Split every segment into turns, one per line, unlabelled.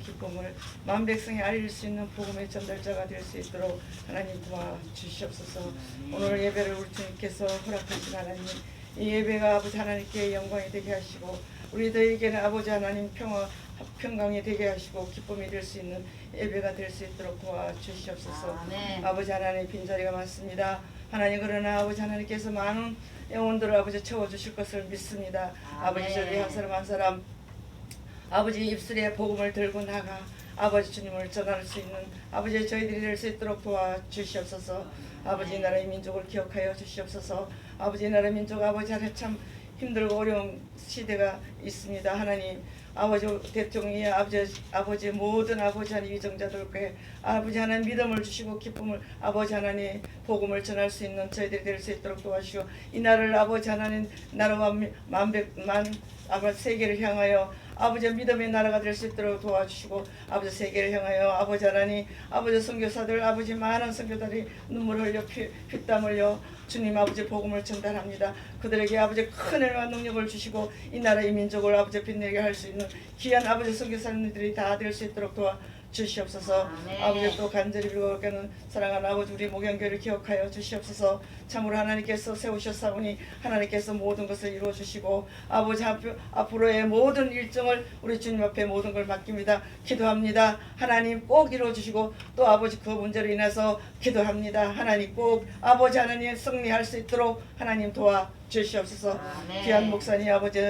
기쁨을 만 백성이 알릴 수 있는 복음의 전달자가 될 수 있도록 하나님 도와주시옵소서. 오늘 예배를 우리 주님께서 허락하신 하나님, 이 예배가 아버지 하나님께 영광이 되게 하시고 우리들에게는 아버지 하나님 평강이 되게 하시고 기쁨이 될 수 있는 예배가 될 수 있도록 도와주시옵소서. 아멘. 아버지 하나님 빈자리가 많습니다. 하나님 그러나 아버지 하나님께서 많은 영혼들을 아버지 채워주실 것을 믿습니다. 아버지 저희 한 사람 한 사람 아버지 입술에 복음을 들고 나가 아버지 주님을 전할 수 있는 아버지 저희들이 될 수 있도록 도와주시옵소서. 아버지 나라의 민족을 기억하여 주시옵소서. 아버지 나라의 민족 아버지 하나님 참 힘들고 어려운 시대가 있습니다. 하나님 아버지 대통령이 아버지 모든 아버지 하나님 위정자들께 아버지 하나님 믿음을 주시고 기쁨을 아버지 하나님 복음을 전할 수 있는 저희들이 될 수 있도록 도와주시고 이 나라를 아버지 하나님 나라와 아버지 세계를 향하여 아버지 믿음의 나라가 될 수 있도록 도와주시고 아버지 세계를 향하여 아버지 하나님 아버지 선교사들 아버지 많은 선교사들이 눈물을 흘려 피땀 흘려 주님 아버지 복음을 전달합니다. 그들에게 아버지 큰 은혜와 능력을 주시고 이 나라의 민족을 아버지 빛내게 할 수 있는 귀한 아버지 선교사님들이 다 될 수 있도록 도와주시옵소서. 아버지 또 간절히 빌고는 사랑하는 아버지 우리 목양교회를 기억하여 주시옵소서. 참으로 하나님께서 세우셨사오니 하나님께서 모든 것을 이루어 주시고 아버지 앞으로의 모든 일정을 우리 주님 앞에 모든 걸 맡깁니다. 기도합니다. 하나님 꼭 이루어 주시고 또 아버지 그 문제로 인해서 기도합니다. 하나님 꼭 아버지 하나님 승리할 수 있도록 하나님 도와주시옵소서. 귀한 목사님 아버지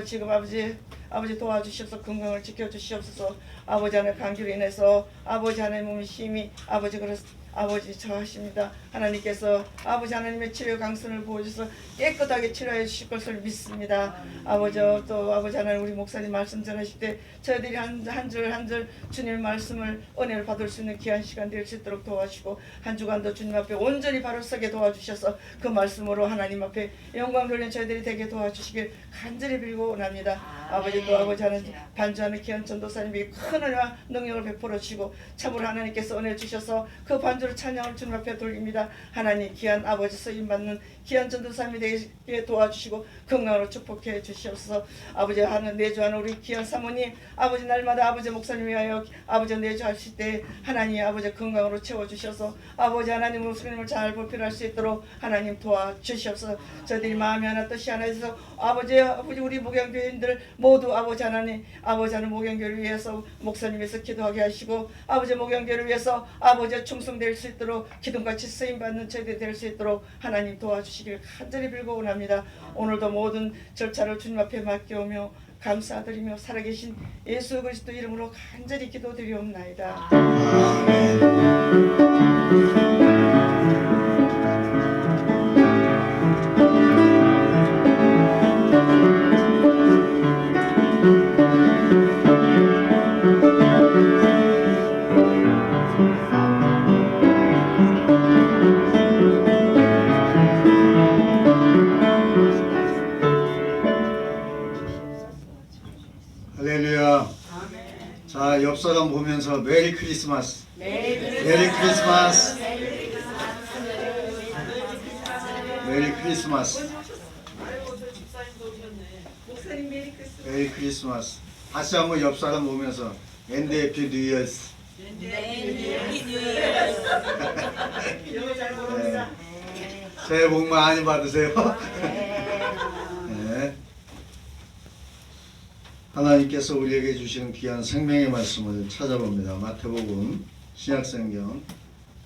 지금 아버지 도와주시옵소서. 건강을 지켜주시옵소서. 아버지 하나님 감기로 인해서 아버지 하나님 몸이 심히 아버지 저하십니다. 하나님께서 아버지 하나님의 치료 강선을 보여주셔서 깨끗하게 치료해 주실 것을 믿습니다. 아버지 또 아버지 하나님 우리 목사님 말씀 전하실 때 저희들이 한 줄 한 줄 주님의 말씀을 은혜를 받을 수 있는 귀한 시간 될 수 있도록 도와주시고 한 주간도 주님 앞에 온전히 바로 서게 도와주셔서 그 말씀으로 하나님 앞에 영광 돌리는 저희들이 되게 도와주시길 간절히 빌고 원합니다. 아버지 또 아버지 하나님 반주하는 귀한 전도사님에게 큰 은혜와 능력을 베풀어 주시고 참으로 하나님께서 은혜 주셔서 그 반주를 찬양을 주님 앞에 돌립니다. 하나님 귀한 아버지 쓰임받는 귀한 전도사님이 되게 도와주시고 건강으로 축복해 주시옵소서. 아버지 하는 내주하는 우리 귀한 사모님 아버지 날마다 아버지 목사님 위하여 아버지 내주하실 때 하나님 아버지 건강으로 채워주셔서 아버지 하나님 목사님을 잘 보필할 수 있도록 하나님 도와주시옵소서. 저희들이 마음이 하나 뜻이 하나 있어서 아버지 우리 목양교인들 모두 아버지 하나님 목양교를 위해서 목사님에서 기도하게 하시고 아버지 목양교를 위해서 아버지 충성될 수 있도록 기둥같이 쓰임받는 저희들이 될 수 있도록 하나님 도와주시길 간절히 빌고 원합니다. 오늘도 모든 절차를 주님 앞에 맡겨오며 감사드리며 살아계신 예수 그리스도 이름으로 간절히 기도드리옵나이다.
할렐루야. 자, 옆 사람 보면서 메리 크리스마스. 메리 크리스마스. 메리 크리스마스. 메리 크리스마스. 다시 한번 옆 사람 보면서 엔드 해피 뉴 이어스. 새해 복 많이 받으세요. 네. 하나님께서 우리에게 주시는 귀한 생명의 말씀을 찾아봅니다. 마태복음 신약성경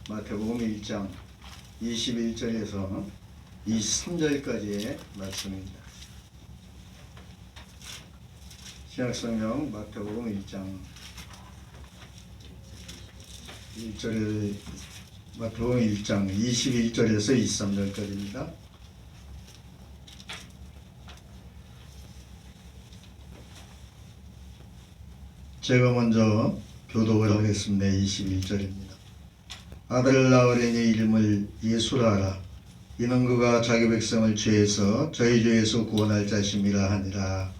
마태복음 1장 21절에서 23절까지의 말씀입니다. 신약성경 마태복음 1장 1절에 마태복음 1장 21절에서 23절까지입니다. 제가 먼저 교독을 하겠습니다. 21절입니다. 아들을 낳으려니 이름을 예수라 하라. 이는 그가 자기 백성을 죄에서 저희 죄에서 구원할 자심이라 하니라.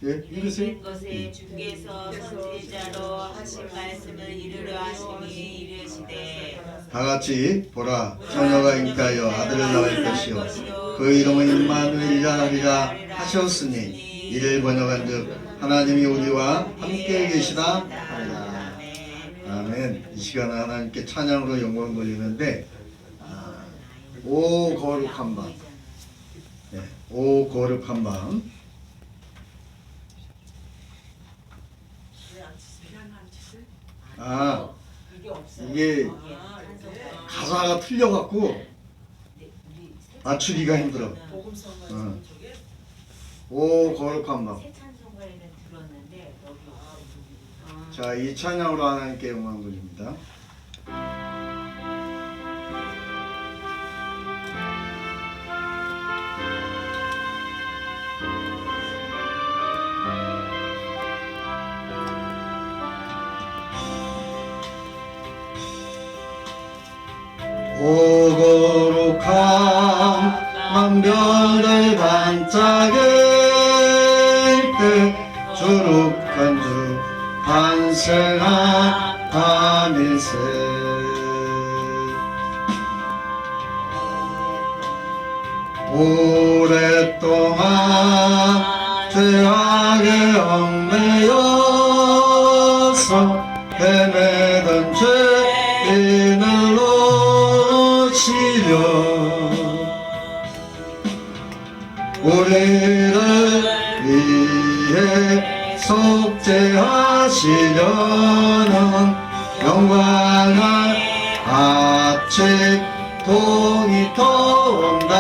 이르신 것에 주께서 선지자로 하신 말씀을 이루려 하시니 이르시되
다같이 보라 처녀가 잉태하여 아들을 낳을 것이요 그 이름은 임마누엘이라 하리라 하셨으니 이를 번역한즉 하나님이 우리와 함께 계시다 하라. 아멘. 이 시간은 하나님께 찬양으로 영광 돌리는데 오 거룩한 밤, 네, 오 거룩한 밤. 이게 가사가 틀려갖고 맞추기가 힘들어. 오 거룩한 밤.
새 찬송가에는 들었는데 여기 없어요.
자, 이 찬양으로 하나님께 영광 돌립니다. 오 거룩한 만별의 반짝일 때 주룩한 주 탄생한 밤일세. 오랫동안 죄악에 얽매여서 헤매던 죄인을 오시려 우리를 위해 속죄하시려는 영광을 아침 동이 터온다.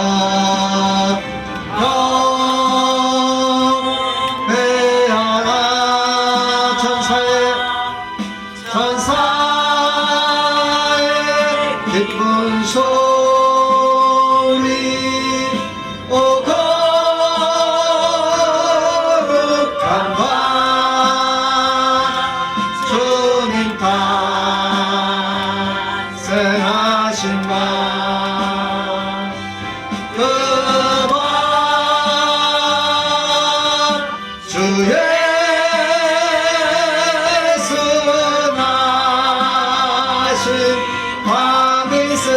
경배하라 천사의 기쁜 소리. 오 거룩한 밤 주님 탄생하신 밤 그 밤 주 예수 나신 밤일세.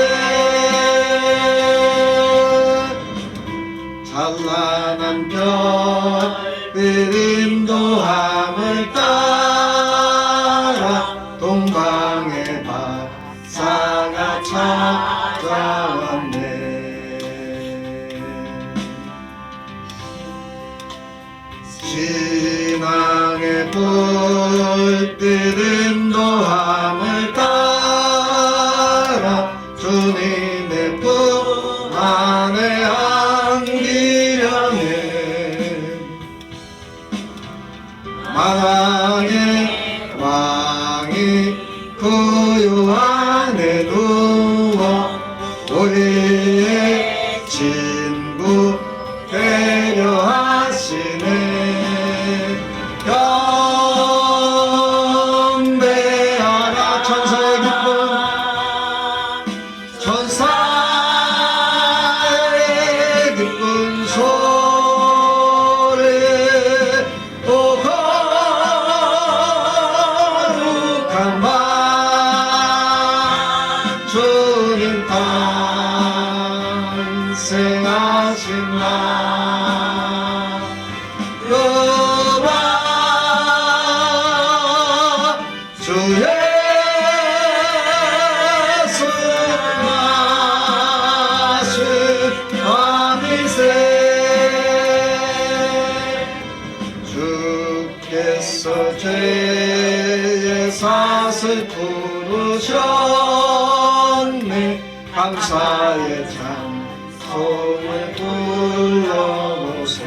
찬란한 별빛 인도함을 따라 동방의 박사가 찾아왔네. 신앙의 불빛 인도함을 따라 주님의 품 안에 안기려네. 만왕의 왕이 구유 안에 누워 우리의 친구 되려 하시네. 경배하라 천사의 기쁨 천사의 기쁜 소리. 오 거룩한 밤 주님 탄생하신 날 그 밤 주 예수 나신 밤일세. 주께서 죄의 삭을 부르셨네. 감사의 찬송을 불러보세.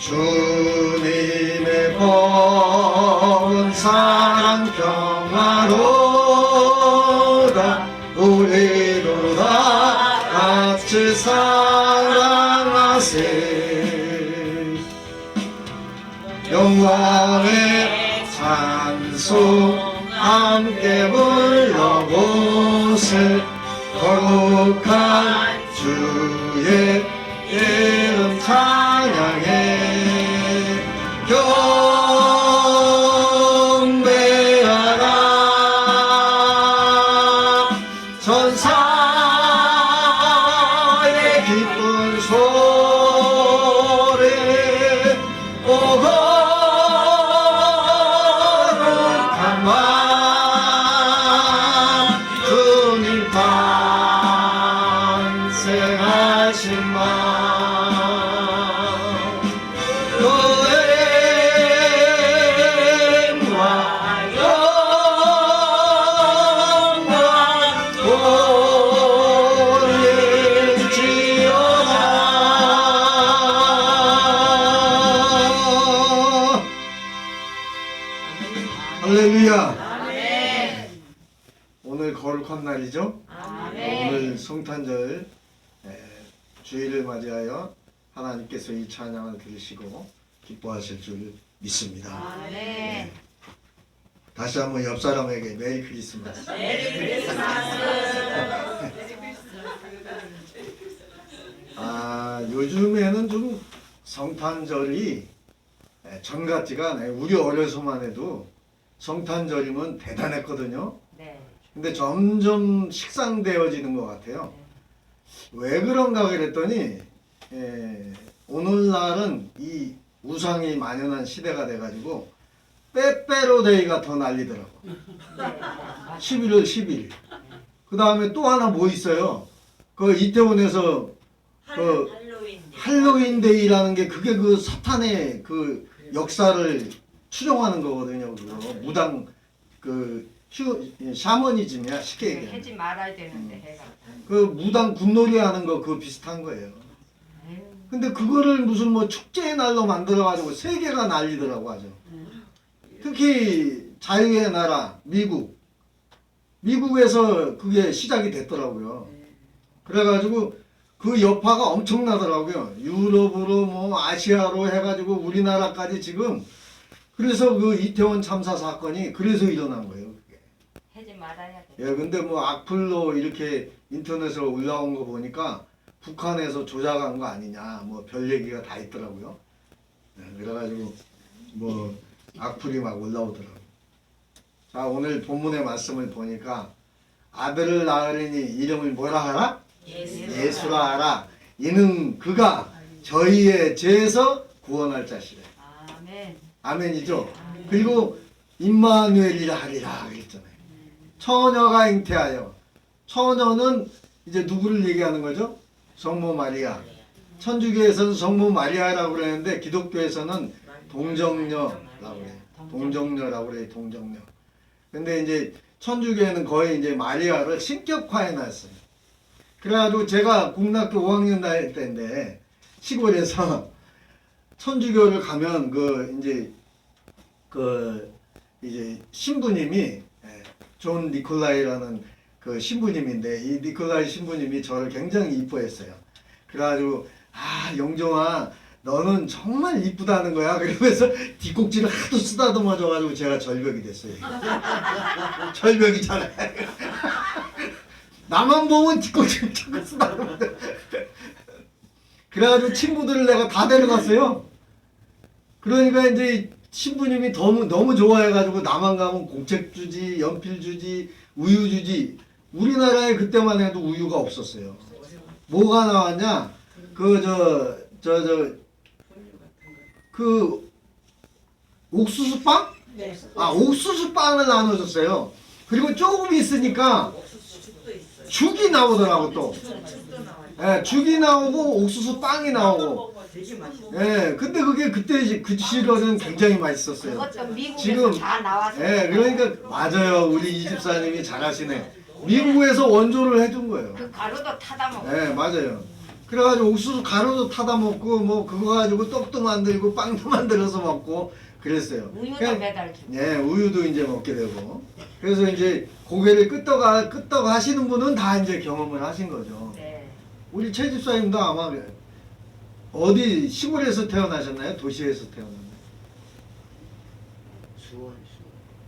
주님의 복은 사랑 평화로다. 우리도 다 같이 사랑하세. 영광의 찬송 함께 불러보세. 거룩한 주의 이름 찬양해. 경배하라 천사의 소리 오고 주님 탄생하신 마음 노래와 영광 돌릴지어다. 할렐루야. 오늘 거룩한 날이죠. 오늘 성탄절 주일을 맞이하여 하나님께서 이 찬양을 들으시고 기뻐하실 줄 믿습니다. 네. 다시 한번 옆 사람에게 메리 크리스마스. 요즘에는 좀 성탄절이 전 같지가 않아요. 우리 어려서만 해도 성탄절이면 대단했거든요. 근데 점점 식상되어지는 것 같아요. 왜 그런가 그랬더니 오늘날은 이 우상이 만연한 시대가 돼가지고 빼빼로데이가 더 난리더라고. 11월 10일. 그 다음에 또 하나 뭐 있어요? 그 이태원에서 그 할로윈데이라는 게 그게 그 사탄의 그 역사를 추종하는 거거든요. 그거 무당 그 샤머니즘이야 쉽게 얘기하면.
하지 말아야 되는데 해가.
그 무당 군놀이 하는 거 그거 비슷한 거예요. 근데 그거를 무슨 뭐 축제의 날로 만들어가지고 세계가 난리더라고 아주. 특히 자유의 나라 미국에서 그게 시작이 됐더라고요. 그래가지고 그 여파가 엄청나더라고요. 유럽으로 뭐 아시아로 해가지고 우리나라까지 지금. 그래서 그 이태원 참사 사건이 그래서 일어난 거예요. 그게.
하지 말아야 돼.
예, 근데 뭐 악플로 이렇게 인터넷으로 올라온 거 보니까 북한에서 조작한 거 아니냐 뭐 별 얘기가 다 있더라고요. 예, 그래가지고 뭐 악플이 막 올라오더라고요. 자, 오늘 본문의 말씀을 보니까 아들을 낳으리니 이름을 뭐라 하라? 예수라 하라. 이는 그가 저희의 죄에서 구원할 자시래.
아멘.
아멘이죠. 그리고 임마누엘이라 하리라 그랬잖아요. 처녀가 잉태하여. 처녀는 이제 누구를 얘기하는 거죠? 성모 마리아. 천주교에서는 성모 마리아라고 그러는데 기독교에서는 동정녀라고 그래요. 동정녀라고 그래요. 동정녀. 근데 이제 천주교에는 거의 이제 마리아를 신격화해 놨어요. 그래가지고 제가 국락교 5학년 다닐 때인데 시골에서 천주교를 가면 이제 신부님이 존 니콜라이라는 그 신부님인데 이 니콜라이 신부님이 저를 굉장히 이뻐했어요. 그래가지고 영종아 너는 정말 이쁘다는 거야. 그러면서 뒷꼭지를 하도 쓰다듬어줘가지고 제가 절벽이 됐어요. 절벽이잖아요. 나만 보면 뒷꼭지를 자꾸 쓰다듬어. 그래가지고 친구들을 내가 다 데려갔어요. 그러니까 이제 신부님이 너무 좋아해가지고 나만 가면 공책 주지, 연필 주지, 우유 주지. 우리나라에 그때만 해도 우유가 없었어요. 뭐가 나왔냐? 그 옥수수빵?
네.
옥수수빵을 나눠줬어요. 그리고 조금 있으니까 죽이 나오더라고 또. 예, 죽이 나오고 옥수수빵이 나오고. 예, 근데 그게 그때 그 시절은 굉장히 맛있었어요.
그것도 미국에서
지금
다 나와서.
예, 그러니까 맞아요. 우리 이집사님이 잘하시네. 미국에서 원조를 해준 거예요.
그 가루도 타다 먹어.
예, 맞아요. 그래가지고 옥수수 가루도 타다 먹고 뭐 그거 가지고 떡도 만들고 빵도 만들어서 먹고 그랬어요.
우유도
그냥-
매달 주고.
예, 우유도 이제 먹게 되고. 그래서 이제 고개를 끄떡 하시는 분은 다 이제 경험을 하신 거죠.
네.
우리 최 집사님도 아마 어디 시골에서 태어나셨나요? 도시에서 태어났나요?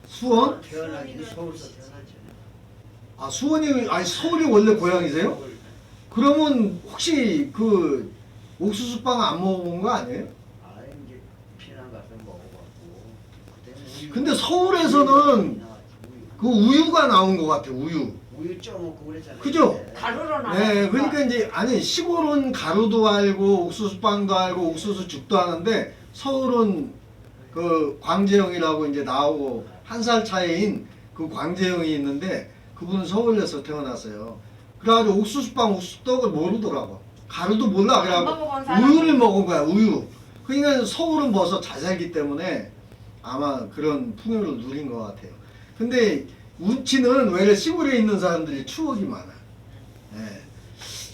수원?
태어나긴 서울서 태어났죠.
서울이 원래 고향이세요? 그러면 혹시 그 옥수수빵 안 먹어본 거 아니에요?
이제 피난 가서 먹어봤고. 그때는
근데 서울에서는 그 우유가 나온 것 같아. 우유.
우유 쪄 먹고 그랬잖아요.
그죠?
가루로 나.
네, 그러니까 이제 아니 시골은 가루도 알고 옥수수빵도 알고 옥수수죽도 하는데 서울은 그 광재형이라고 이제 나오고 한 살 차이인 그 광재형이 있는데 그분은 서울에서 태어났어요. 그래가지고 옥수수빵, 옥수수떡을 모르더라고. 가루도 몰라.
안 먹어본
그래가지고
사람은.
우유를 먹은 거야. 우유. 그러니까 서울은 벌써 잘 살기 때문에 아마 그런 풍요를 누린 것 같아요. 근데 운치는 왜 시골에 있는 사람들이 추억이 많아. 예.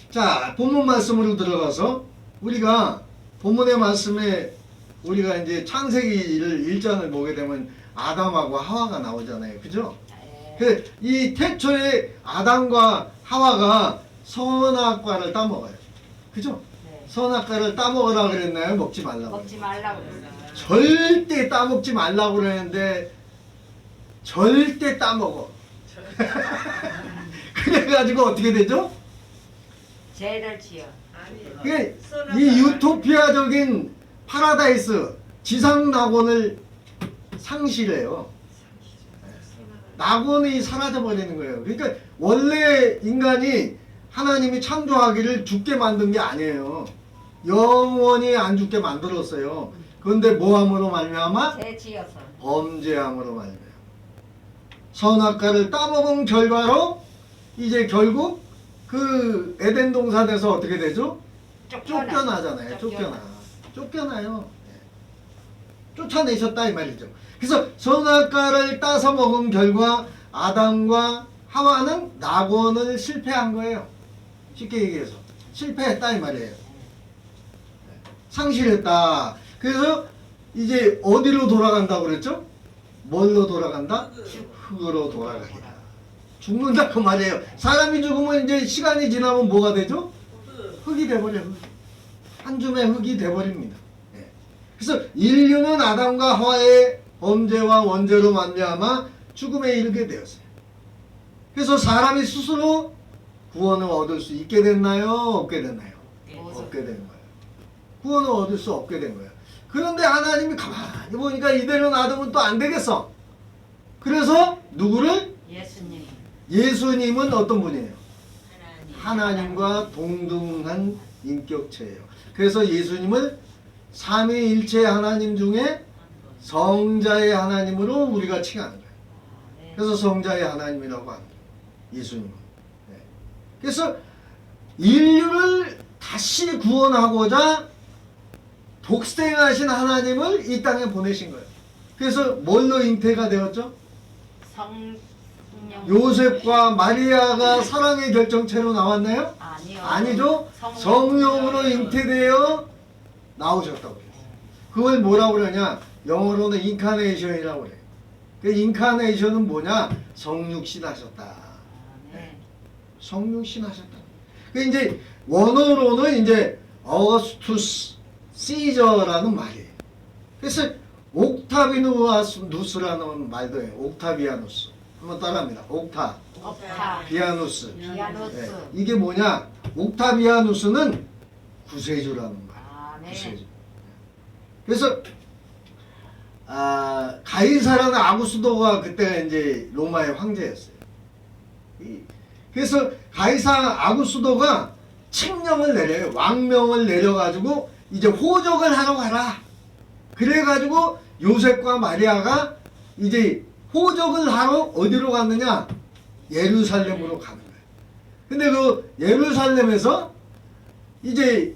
자, 본문 말씀으로 들어가서 우리가 본문의 말씀에 우리가 이제 창세기를 1장을 보게 되면 아담하고 하와가 나오잖아요. 그죠?
네.
이 태초에 아담과 하와가 선악과를 따먹어요. 그죠?
네.
선악과를 따먹으라 그랬나요? 먹지 말라고.
먹지 말라고 그랬어요.
절대 따먹지 말라고 그랬는데 절대 따먹어. 그래가지고 어떻게 되죠?
죄를 지어.
그게 이 유토피아적인 파라다이스 지상 낙원을 상실해요. 낙원이 사라져 버리는 거예요. 그러니까 원래 인간이 하나님이 창조하기를 죽게 만든 게 아니에요. 영원히 안 죽게 만들었어요. 그런데 뭐함으로 말미암아?
죄 지어서.
범죄함으로 말미암아. 선악과를 따먹은 결과로 이제 결국 그 에덴 동산에서 어떻게 되죠? 쫓겨나잖아요. 쫓겨나요. 네. 쫓아내셨다 이 말이죠. 그래서 선악과를 따서 먹은 결과 아담과 하와는 낙원을 실패한 거예요. 쉽게 얘기해서 실패했다 이 말이에요. 상실했다. 그래서 이제 어디로 돌아간다고 그랬죠? 뭘로 돌아간다? 흙으로 돌아가리라. 죽는다 그 말이에요. 사람이 죽으면 이제 시간이 지나면 뭐가 되죠? 흙이 돼버려요. 한 줌의 흙이 돼버립니다. 예. 그래서 인류는 아담과 하와의 범죄와 원죄로 말미암아 죽음에 이르게 되었어요. 그래서 사람이 스스로 구원을 얻을 수 있게 됐나요? 없게 됐나요? 없게 된 거예요. 구원을 얻을 수 없게 된 거예요. 그런데 하나님이 가만히 보니까 이대로 놔두면 또 안 되겠어. 그래서 누구를?
예수님.
예수님은 어떤 분이에요? 하나님과 동등한 인격체예요. 그래서 예수님을 삼위일체 하나님 중에 성자의 하나님으로 우리가 칭하는 거예요.
네.
그래서 성자의 하나님이라고 합니다. 예수님은. 네. 그래서 인류를 다시 구원하고자 독생하신 하나님을 이 땅에 보내신 거예요. 그래서 뭘로 잉태가 되었죠?
성령.
요셉과 마리아가 사랑의 결정체로 나왔나요?
아니요.
아니죠. 성령으로 잉태되어 나오셨다고 그래요. 그걸 뭐라고 그러냐? 영어로는 인카네이션이라고 그래요. 그 인카네이션은 뭐냐? 성육신 하셨다.
네.
성육신 하셨다. 그 이제 원어로는 이제 어거스투스 시저라는 말이에요. 그래서 옥타비누스라는 말도 해요. 옥타비아누스. 한번 따라합니다.
옥타.
비아누스.
비아누스.
네. 이게 뭐냐? 옥타비아누스는 구세주라는 말.
아, 네.
구세주. 그래서 가이사라는 아구스도가 그때 이제 로마의 황제였어요. 그래서 가이사 아구스도가 칙령을 내려요. 왕명을 내려가지고 이제 호적을 하러 가라. 그래가지고 요셉과 마리아가 이제 호적을 하러 어디로 갔느냐? 예루살렘으로 가는 거예요. 근데 그 예루살렘에서 이제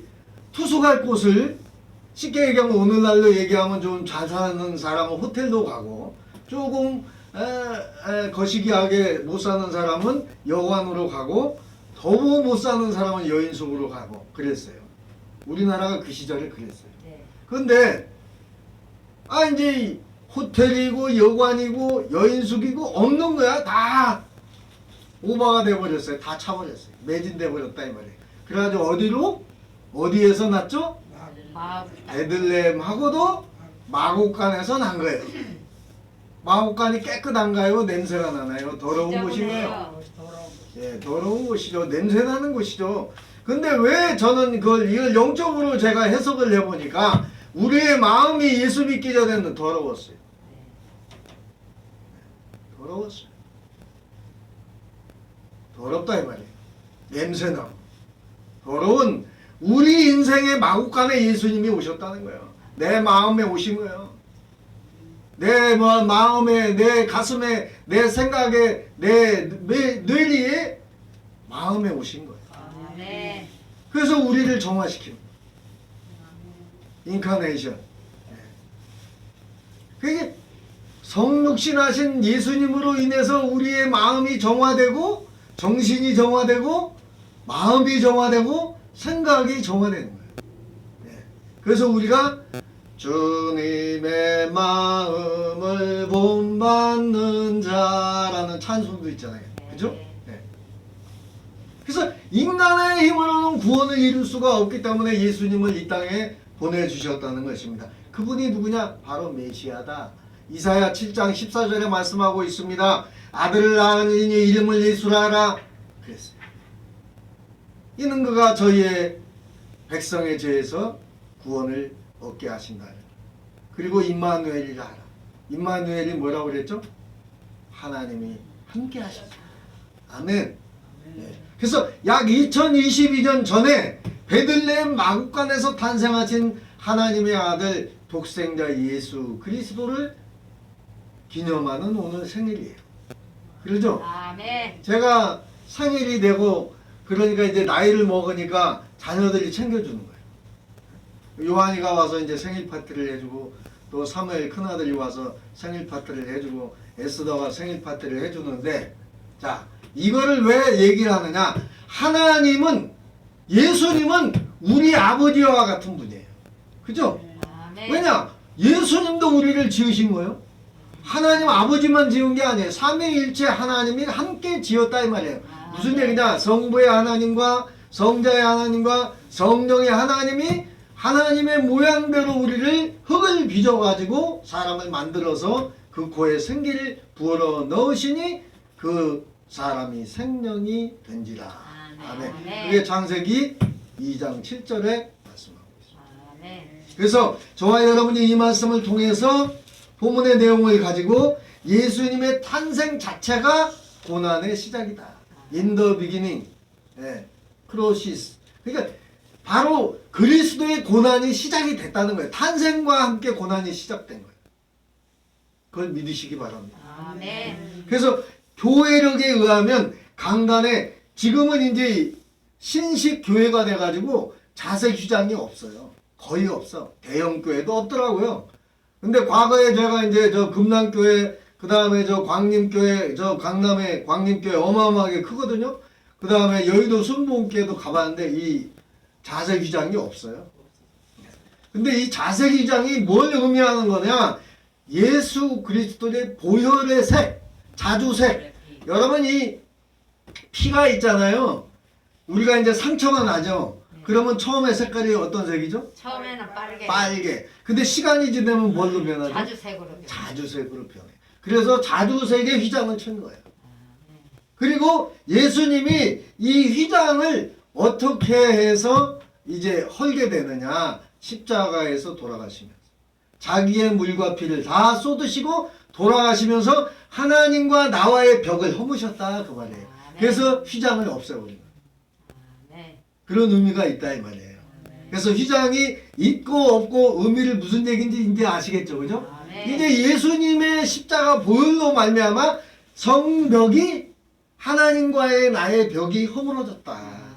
투숙할 곳을 쉽게 얘기하면 오늘날로 얘기하면 좀 잘 사는 사람은 호텔도 가고 조금 거시기하게 못 사는 사람은 여관으로 가고 더욱 못 사는 사람은 여인숙으로 가고 그랬어요. 우리나라가 그 시절에 그랬어요.
네.
근데 이제 호텔이고 여관이고 여인숙이고 없는 거야. 다 오버가 돼버렸어요. 다 차버렸어요. 매진돼 버렸다 이 말이에요. 그래가지고 어디에서 났죠? 베들레헴하고도 마곡간에서 난 거예요. 마곡간이 깨끗한가요? 냄새가 나나요? 더러운 곳인가요? 예, 더러운 곳이죠. 냄새 나는 곳이죠. 근데 왜 저는 이걸 영적으로 제가 해석을 해보니까 우리의 마음이 예수 믿기 전에는 더러웠어요. 더러웠어요. 더럽다 이 말이에요. 냄새나 더러운 우리 인생의 마구간에 예수님이 오셨다는 거예요. 내 마음에 오신 거예요. 내 마음에, 내 가슴에, 내 생각에, 내 뇌리에 마음에 오신 거예요.
아멘.
그래서 우리를 정화시키는 인카네이션. 그게 성육신하신 예수님으로 인해서 우리의 마음이 정화되고 정신이 정화되고 마음이 정화되고 생각이 정화되는 거예요. 그래서 우리가 주님의 마음을 본받는 자라는 찬송도 있잖아요. 그죠? 네. 그래서 인간의 힘으로는 구원을 이룰 수가 없기 때문에 예수님을 이 땅에 보내주셨다는 것입니다. 그분이 누구냐? 바로 메시아다. 이사야 7장 14절에 말씀하고 있습니다. 아들을 낳은 이니 이름을 예수라 하라 그랬어요. 이는 그가 저희의 백성의 죄에서 구원을 얻게 하신다. 그리고 임마누엘이라 하라. 임마누엘이 뭐라고 그랬죠? 하나님이 함께 하신다. 아멘. 네. 그래서 약 2022년 전에 베들레헴 마구간에서 탄생하신 하나님의 아들 독생자 예수 그리스도를 기념하는 오늘 생일이에요. 그러죠?
아멘.
제가 생일이 되고 그러니까 이제 나이를 먹으니까 자녀들이 챙겨주는 거예요. 요한이가 와서 이제 생일 파티를 해주고 또 사무엘 큰아들이 와서 생일 파티를 해주고 에스더가 생일 파티를 해주는데 자 이거를 왜 얘기를 하느냐? 하나님은 예수님은 우리 아버지와 같은 분이에요. 그죠?
아멘.
왜냐? 예수님도 우리를 지으신 거예요. 하나님 아버지만 지은 게 아니에요. 삼위일체 하나님이 함께 지었다 이 말이에요. 무슨 얘기냐? 성부의 하나님과 성자의 하나님과 성령의 하나님이 하나님의 모양대로 우리를 흙을 빚어가지고 사람을 만들어서 그 코에 생기를 부어러 넣으시니 그 사람이 생명이 된지라. 아멘. 그게 창세기 2장 7절에 말씀하고 있습니다.
아멘.
그래서 저와 여러분이 이 말씀을 통해서 본문의 내용을 가지고 예수님의 탄생 자체가 고난의 시작이다. In the beginning, 크로시스. 그러니까 바로 그리스도의 고난이 시작이 됐다는 거예요. 탄생과 함께 고난이 시작된 거예요. 그걸 믿으시기 바랍니다.
아멘.
그래서 교회력에 의하면 강단에 지금은 이제 신식 교회가 돼가지고 자색 휘장이 없어요. 거의 없어. 대형 교회도 없더라고요. 근데 과거에 제가 이제 저 금남교회, 그 다음에 저 광림교회, 저 강남의 광림교회 어마어마하게 크거든요. 그 다음에 여의도 순복음교회도 가봤는데 이 자색 휘장이 없어요. 근데 이 자색 휘장이 뭘 의미하는 거냐? 예수 그리스도의 보혈의 색, 자주색. 여러분 이 피가 있잖아요. 우리가 이제 상처가 나죠. 그러면 처음에 색깔이 어떤 색이죠?
처음에는 빠르게.
빨개. 근데 시간이 지나면 뭘로 변하죠?
자주색으로.
자주색으로 변해. 그래서 자주색의 휘장을 친 거예요. 그리고 예수님이 이 휘장을 어떻게 해서 이제 헐게 되느냐? 십자가에서 돌아가시면서 자기의 물과 피를 다 쏟으시고 돌아가시면서 하나님과 나와의 벽을 허무셨다 그 말이에요. 그래서 휘장을 없애버린 거예요. 그런 의미가 있다 이 말이에요. 그래서 휘장이 있고 없고 의미를 무슨 얘기인지 이제 아시겠죠, 그죠? 이제 예수님의 십자가 보혈로 말미암아 성벽이 하나님과의 나의 벽이 허물어졌다.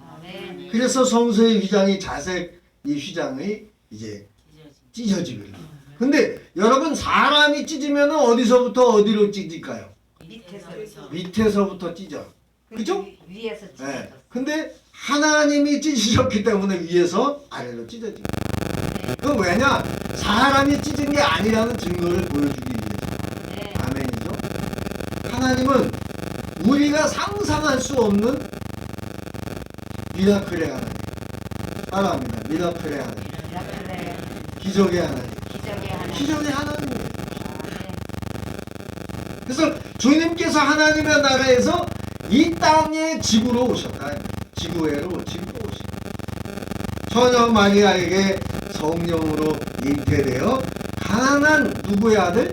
그래서 성소의 휘장이 자색 이 휘장이 이제 찢어지거든요. 근데 여러분 사람이 찢으면 어디서부터 어디로 찢을까요? 밑에서부터 찢어. 그죠?
위에서 찢어.
네. 근데 하나님이 찢으셨기 때문에 위에서 아래로 찢어진 거예요. 그건 왜냐? 사람이 찢은 게 아니라는 증거를 보여주기 위해서. 아멘이죠? 하나님은 우리가 상상할 수 없는 미라클의 하나님. 따라합니다. 미라클의 하나님. 기적의 하나님. 기적의 하나님이에요. 그래서 주님께서 하나님의 나라에서 이 땅의 지구로 오셨다. 지구로 오셨다. 처녀 마리아에게 성령으로 잉태되어 가난한 누구의 아들?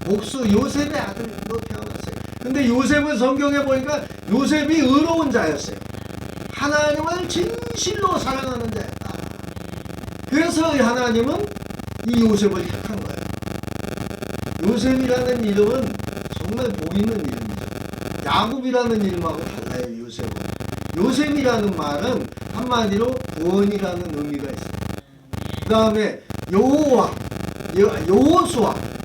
목수 요셉의 아들로 태어났어요. 근데 요셉은 성경에 보니까 요셉이 의로운 자였어요. 하나님을 진실로 사랑하는 자였다. 그래서 하나님은 이 요셉을 택한 거예요. 요셉이라는 이름은 정말 복 있는 이름이죠. 야곱이라는 이름하고 달라요. 요셉은. 요셉이라는 말은 한마디로 구원이라는 의미가 있어요. 그 다음에 여호와,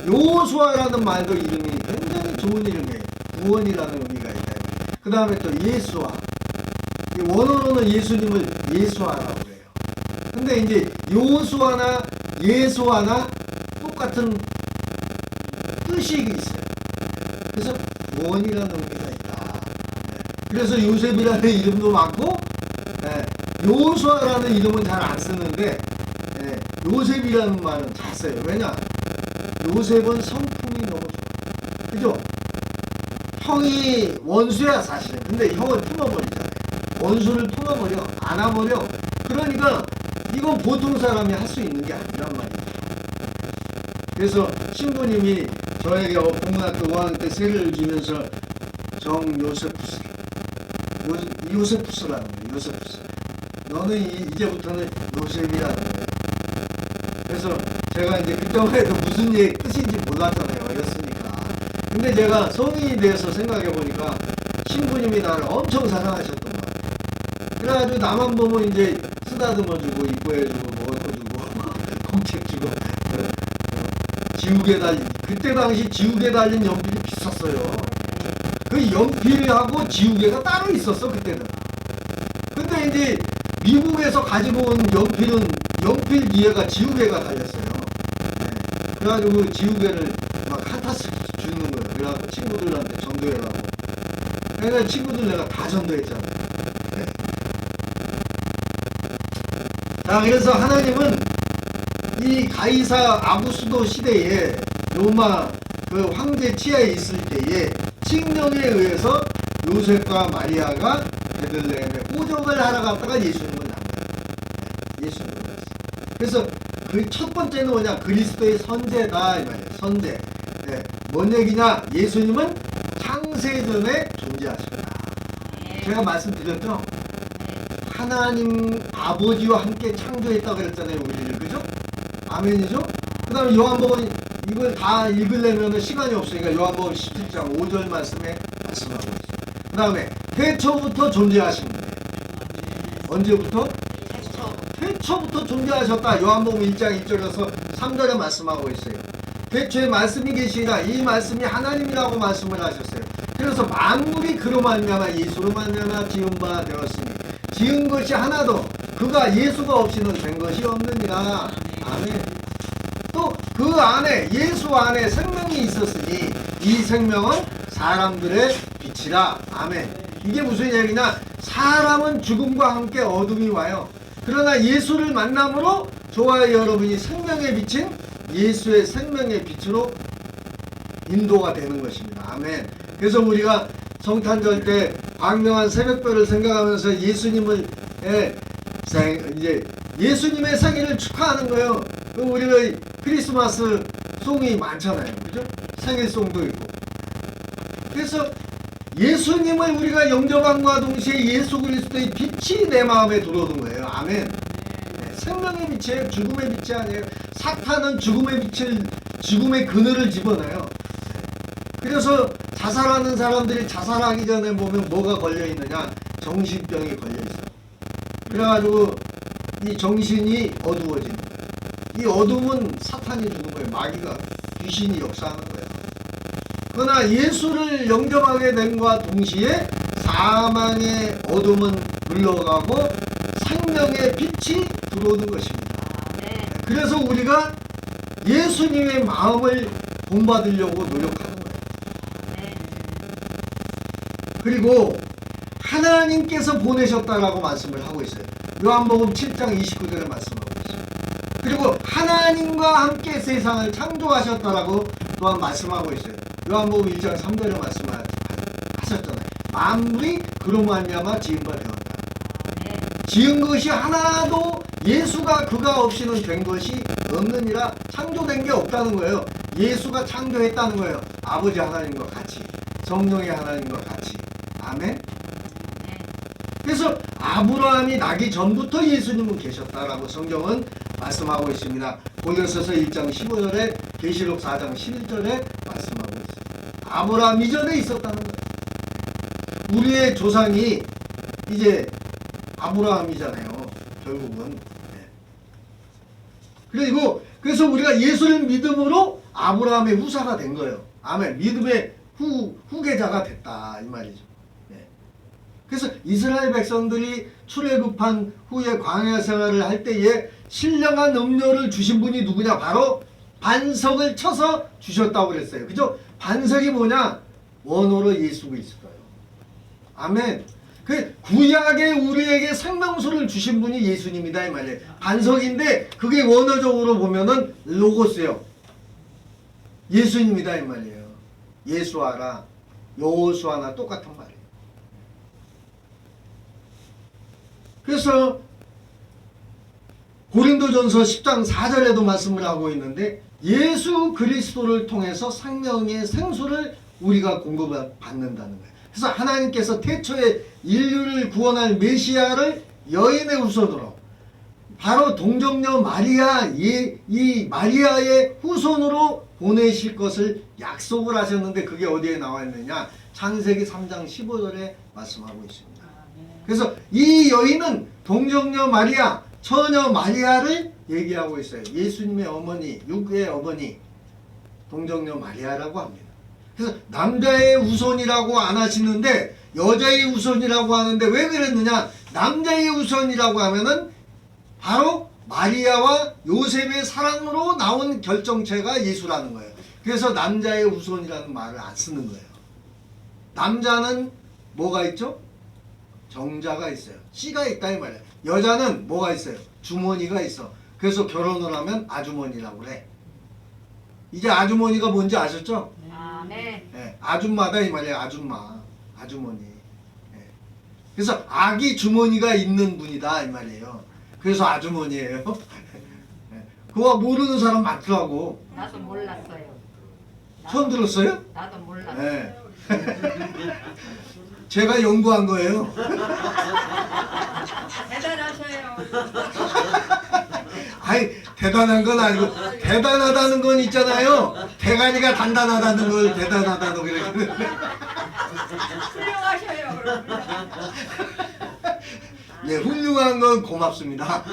여호수아라는 말도 이름이 굉장히 좋은 이름이에요. 구원이라는 의미가 있다. 그 다음에 또 예수아, 원어로는 예수님을 예수아라고 그래요. 근데 이제 여호수아나 예수아나 똑같은 뜻이 있어요. 그래서 구원이라는 의미가 있다. 그래서 요셉이라는 이름도 많고, 여호수아라는 이름은 잘 안 쓰는데 요셉이라는 말은 잘 써요. 왜냐? 요셉은 성품이 너무 좋아. 그죠? 형이 원수야 사실은. 근데 형을 품어버리잖아요. 원수를 품어버려, 안아버려. 그러니까 이건 보통 사람이 할 수 있는 게 아니란 말이에요. 그래서 신부님이 저에게 공문학교 5학년 때 세례를 주면서 요세푸스라는 거예요. 요세푸스. 너는 이제부터는 요셉이라는 거예요. 그래서 제가 이제 그때만 해도 무슨 뜻인지 몰랐잖아요. 어렸으니까. 근데 제가 성인이 돼서 생각해 보니까 신부님이 나를 엄청 사랑하셨던 것 같아요. 그래가지고 나만 보면 이제 쓰다듬어주고 이뻐해주고 먹을 거 주고 공책 주고 지우개 달린, 그때 당시 지우개 달린 연필이 비쌌어요. 그 연필하고 지우개가 따로 있었어 그때는. 근데 이제 미국에서 가지고 온 연필은 연필 뒤에가 지우개가 달렸어요. 그래가지고 그 지우개를 막 한 타씩 주는 거예요. 그래가지고 친구들한테 전도해라고. 그러니까 친구들 내가 다 전도했잖아. 자, 그래서 하나님은 이 가이사 아구스도 시대에 로마 그 황제 치하에 있을 때에 칙령에 의해서 요셉과 마리아가 베들레헴에 호적을 하러 갔다가 예수님을 만나요. 예수님을 만났어요. 그래서 그 첫 번째는 뭐냐? 그리스도의 선제다 이 말이에요. 선제. 뭔 얘기냐? 예수님은 창세전에 존재하셨다. 제가 말씀드렸죠? 하나님 아버지와 함께 창조했다고 그랬잖아요. 우리를. 그죠? 아멘이죠? 그 다음에 요한복음 이걸 다 읽으려면 시간이 없으니까 요한복음 17장 5절 말씀에 말씀하고 있어요. 그 다음에 태초부터 존재하신 분이에요. 언제부터? 태초부터 존재하셨다. 요한복음 1장 1절에서 3절에 말씀하고 있어요. 태초에 말씀이 계시니라 이 말씀이 하나님이라고 말씀을 하셨어요. 그래서 만물이 그로 말미암아 예수로 말미암아 지은 바 되었으니 지은 것이 하나도 그가 예수가 없이는 된 것이 없느니라. 아멘. 또 그 안에 예수 안에 생명이 있었으니 이 생명은 사람들의 빛이라. 아멘. 이게 무슨 얘기냐? 사람은 죽음과 함께 어둠이 와요. 그러나 예수를 만남으로 저와 여러분이 생명에 비친 예수의 생명의 빛으로 인도가 되는 것입니다. 아멘. 그래서 우리가 성탄절 때 광명한 새벽별을 생각하면서 예수님을 이제 예수님의 생일을 축하하는 거예요. 우리가 크리스마스 송이 많잖아요. 그죠? 생일송도 있고. 그래서 예수님을 우리가 영접함과 동시에 예수 그리스도의 빛이 내 마음에 들어오는 거예요. 아멘. 생명의 빛이에요. 죽음의 빛이 아니에요. 사탄은 죽음의 그늘을 집어넣어요. 그래서 자살하는 사람들이 자살하기 전에 보면 뭐가 걸려있느냐? 정신병이 걸려있어요. 그래가지고 이 정신이 어두워지는 거예요. 이 어둠은 사탄이 주는 거예요. 마귀가, 귀신이 역사하는 거예요. 그러나 예수를 영접하게 된과 동시에 사망의 어둠은 물러가고 생명의 빛이 들어오는 것입니다. 그래서 우리가 예수님의 마음을 본받으려고 노력하는 거예요. 그리고 하나님께서 보내셨다라고 말씀을 하고 있어요. 요한복음 7장 29절에 말씀하고 있어요. 그리고 하나님과 함께 세상을 창조하셨다라고 또한 말씀하고 있어요. 요한복음 1장 3절에 말씀하셨잖아요. 만물이 그로 말미암아 지은 바 되었다. 지은 것이 하나도 예수가 그가 없이는 된 것이 없느니라. 창조된 게 없다는 거예요. 예수가 창조했다는 거예요. 아버지 하나님과 같이. 성령의 하나님과 같이. 아멘.
네.
그래서 아브라함이 나기 전부터 예수님은 계셨다라고 성경은 말씀하고 있습니다. 고린도서 1장 15절에 계시록 4장 11절에 말씀하고 있습니다. 아브라함 이전에 있었다는 거예요. 우리의 조상이 이제 아브라함이잖아요. 결국은. 네. 그리고 그래서 우리가 예수를 믿음으로 아브라함의 후사가 된 거예요. 아멘. 믿음의 후계자가 됐다 이 말이죠. 네. 그래서 이스라엘 백성들이 출애굽한 후에 광야 생활을 할 때에 신령한 음료를 주신 분이 누구냐? 바로 반석을 쳐서 주셨다고 그랬어요. 그죠? 반석이 뭐냐? 원어로 예수 그리스도예요. 아멘. 그 구약에 우리에게 생명수를 주신 분이 예수님이다 이 말이에요. 반석인데 그게 원어적으로 보면은 로고스예요. 예수님이다 이 말이에요. 예수하라, 여호수아나 똑같은 말이에요. 그래서 고린도전서 10장 4절에도 말씀을 하고 있는데 예수 그리스도를 통해서 생명의 생수를 우리가 공급받는다는 거예요. 그래서 하나님께서 태초에 인류를 구원할 메시아를 여인의 후손으로 바로 동정녀 마리아 이 마리아의 후손으로 보내실 것을 약속을 하셨는데 그게 어디에 나와 있느냐? 창세기 3장 15절에 말씀하고 있습니다. 그래서 이 여인은 동정녀 마리아, 처녀 마리아를 얘기하고 있어요. 예수님의 어머니, 육의 어머니 동정녀 마리아라고 합니다. 그래서 남자의 후손이라고 안 하시는데 여자의 후손이라고 하는데 왜 그랬느냐? 남자의 후손이라고 하면은 바로 마리아와 요셉의 사랑으로 나온 결정체가 예수라는 거예요. 그래서 남자의 후손이라는 말을 안 쓰는 거예요. 남자는 뭐가 있죠? 정자가 있어요. 씨가 있다 이 말이에요. 여자는 뭐가 있어요? 주머니가 있어. 그래서 결혼을 하면 아주머니라고 그래. 이제 아주머니가 뭔지 아셨죠?
아멘.
네, 아줌마다 이 말이에요. 아줌마, 아주머니. 네. 그래서 아기 주머니가 있는 분이다 이 말이에요. 그래서 아주머니예요. 네. 그거 모르는 사람 많더라고.
나도 몰랐어요.
처음 들었어요?
나도 몰랐어요.
네. 제가 연구한 거예요.
대단하셔요.
아니 대단한 건 아니고 대단하다는 건 있잖아요. 대가리가 단단하다는 걸 대단하다고 그래.
훌륭하셔요. 그럼.
예, 훌륭한 건 고맙습니다.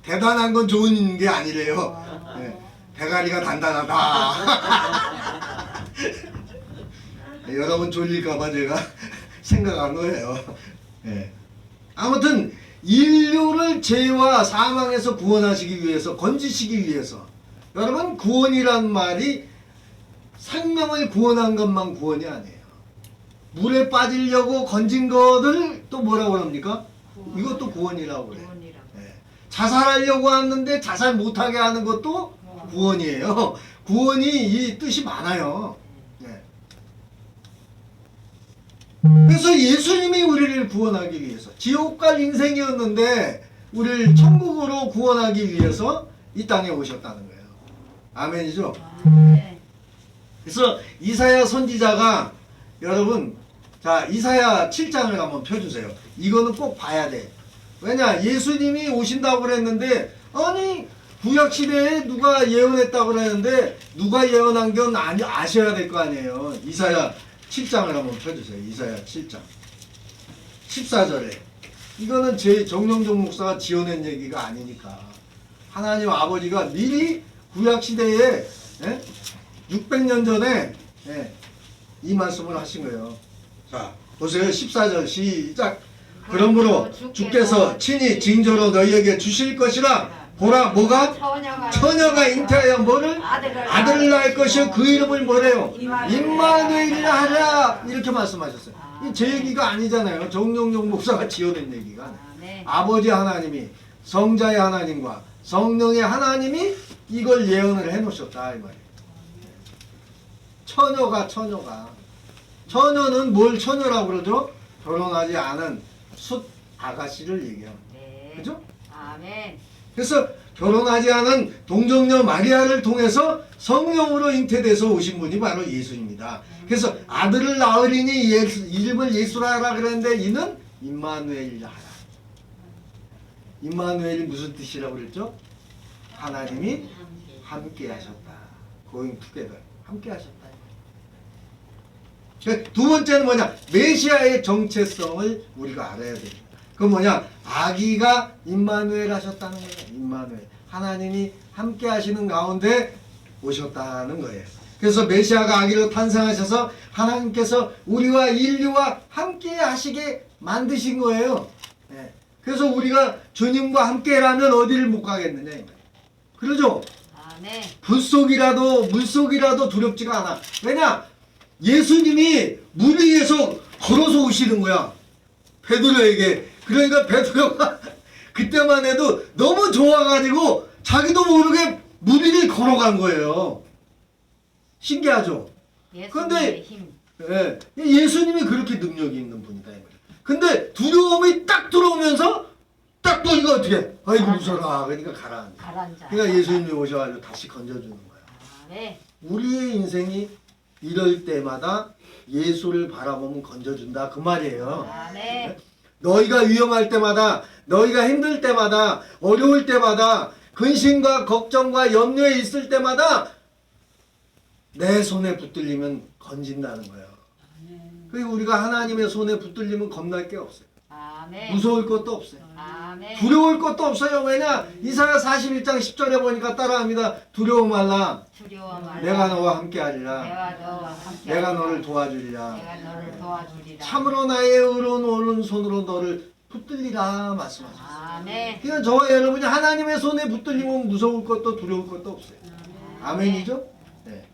대단한 건 좋은 게 아니래요. 예, 대가리가 단단하다. 여러분 졸릴까봐 제가 생각한 거예요. 예. 아무튼 인류를 죄와 사망에서 구원하시기 위해서, 건지시기 위해서, 여러분 구원이란 말이 생명을 구원한 것만 구원이 아니에요. 물에 빠지려고 건진 것을 또 뭐라고 그럽니까?
구원.
이것도 구원이라고 그래요.
구원이라고.
예. 자살하려고 하는데 자살 못하게 하는 것도 구원이에요. 구원이 이 뜻이 많아요. 예. 그래서 예수님이 우리를 구원하기 위해서, 지옥 갈 인생이었는데 우리를 천국으로 구원하기 위해서 이 땅에 오셨다는 거예요. 아멘이죠?
네.
그래서 이사야 선지자가, 여러분 자 이사야 7장을 한번 펴주세요. 이거는 꼭 봐야 돼. 왜냐, 예수님이 오신다고 그랬는데, 아니 구약시대에 누가 예언했다고 그랬는데 누가 예언한 건 아셔야 될 거 아니에요. 이사야 7장을 한번 펴주세요. 이사야 7장 14절에. 이거는 제 정영종 목사가 지어낸 얘기가 아니니까 하나님 아버지가 미리 구약시대에 600년 전에 이 말씀을 하신 거예요. 자 보세요. 14절 시작. 그러므로 주께서 친히 징조로 너희에게 주실 것이라. 보라, 뭐가? 처녀가 잉태하여 뭐를? 아들을 낳을 것이요 그 이름을 뭐래요? 임마누엘이라 하라. 이렇게 말씀하셨어요. 이 제 얘기가 아니잖아요. 정영종 목사가 지어낸 얘기가.
네.
아버지 하나님이, 성자의 하나님과 성령의 하나님이 이걸 예언을 해놓으셨다 이 말이에요. 처녀는 뭘 처녀라고 그러죠? 결혼하지 않은 숫 아가씨를 얘기합니다.
네.
그죠?
아멘.
그래서 결혼하지 않은 동정녀 마리아를 통해서 성령으로 잉태돼서 오신 분이 바로 예수입니다. 그래서 아들을 낳으리니 이름을 예수라 하라 그랬는데 이는 임마누엘이라 하라. 임마누엘이 무슨 뜻이라고 그랬죠? 하나님이 함께 하셨다. going together. 함께 하셨다. 두 번째는 뭐냐? 메시아의 정체성을 우리가 알아야 됩니다. 그건 뭐냐? 아기가 임마누엘 하셨다는 거예요. 임마누엘. 하나님이 함께 하시는 가운데 오셨다는 거예요. 그래서 메시아가 아기로 탄생하셔서 하나님께서 우리와 인류와 함께 하시게 만드신 거예요. 네. 그래서 우리가 주님과 함께라면 어디를 못 가겠느냐. 그러죠?
아멘.
물속이라도 두렵지가 않아. 왜냐? 예수님이 물 위에서 걸어서 오시는 거야. 베드로에게. 그러니까 베드로가 그때만 해도 너무 좋아가지고 자기도 모르게 물 위를 걸어간 거예요. 신기하죠? 근데
예수님의 힘.
예, 예수님이 그렇게 능력이 있는 분이다. 근데 두려움이 딱 들어오면서 딱 보니까 어떻게? 아이고 무서라. 그러니까 가라앉아.
가라앉아.
그러니까 예수님이 오셔가지고 다시 건져주는 거야.
아멘.
우리의 인생이 이럴 때마다 예수를 바라보면 건져준다 그 말이에요.
아멘.
너희가 위험할 때마다, 너희가 힘들 때마다, 어려울 때마다, 근심과 걱정과 염려에 있을 때마다 내 손에 붙들리면 건진다는 거예요. 그리고 우리가 하나님의 손에 붙들리면 겁날 게 없어요.
아멘.
무서울 것도 없어요.
아멘.
두려울 것도 없어요. 왜냐? 이사야 41장 10절에 보니까 따라합니다. 두려워 말라.
두려워 말라.
내가 너와 함께 하리라.
내가 너와 함께
내가
하리라.
너를 도와주리라.
내가 너를 도와주리라.
참으로 나의 의로운 오른손으로 너를 붙들리라 말씀하셨어요.
아멘.
그러니까 저와 여러분이 하나님의 손에 붙들리면 무서울 것도 두려울 것도 없어요. 아멘이죠? 네.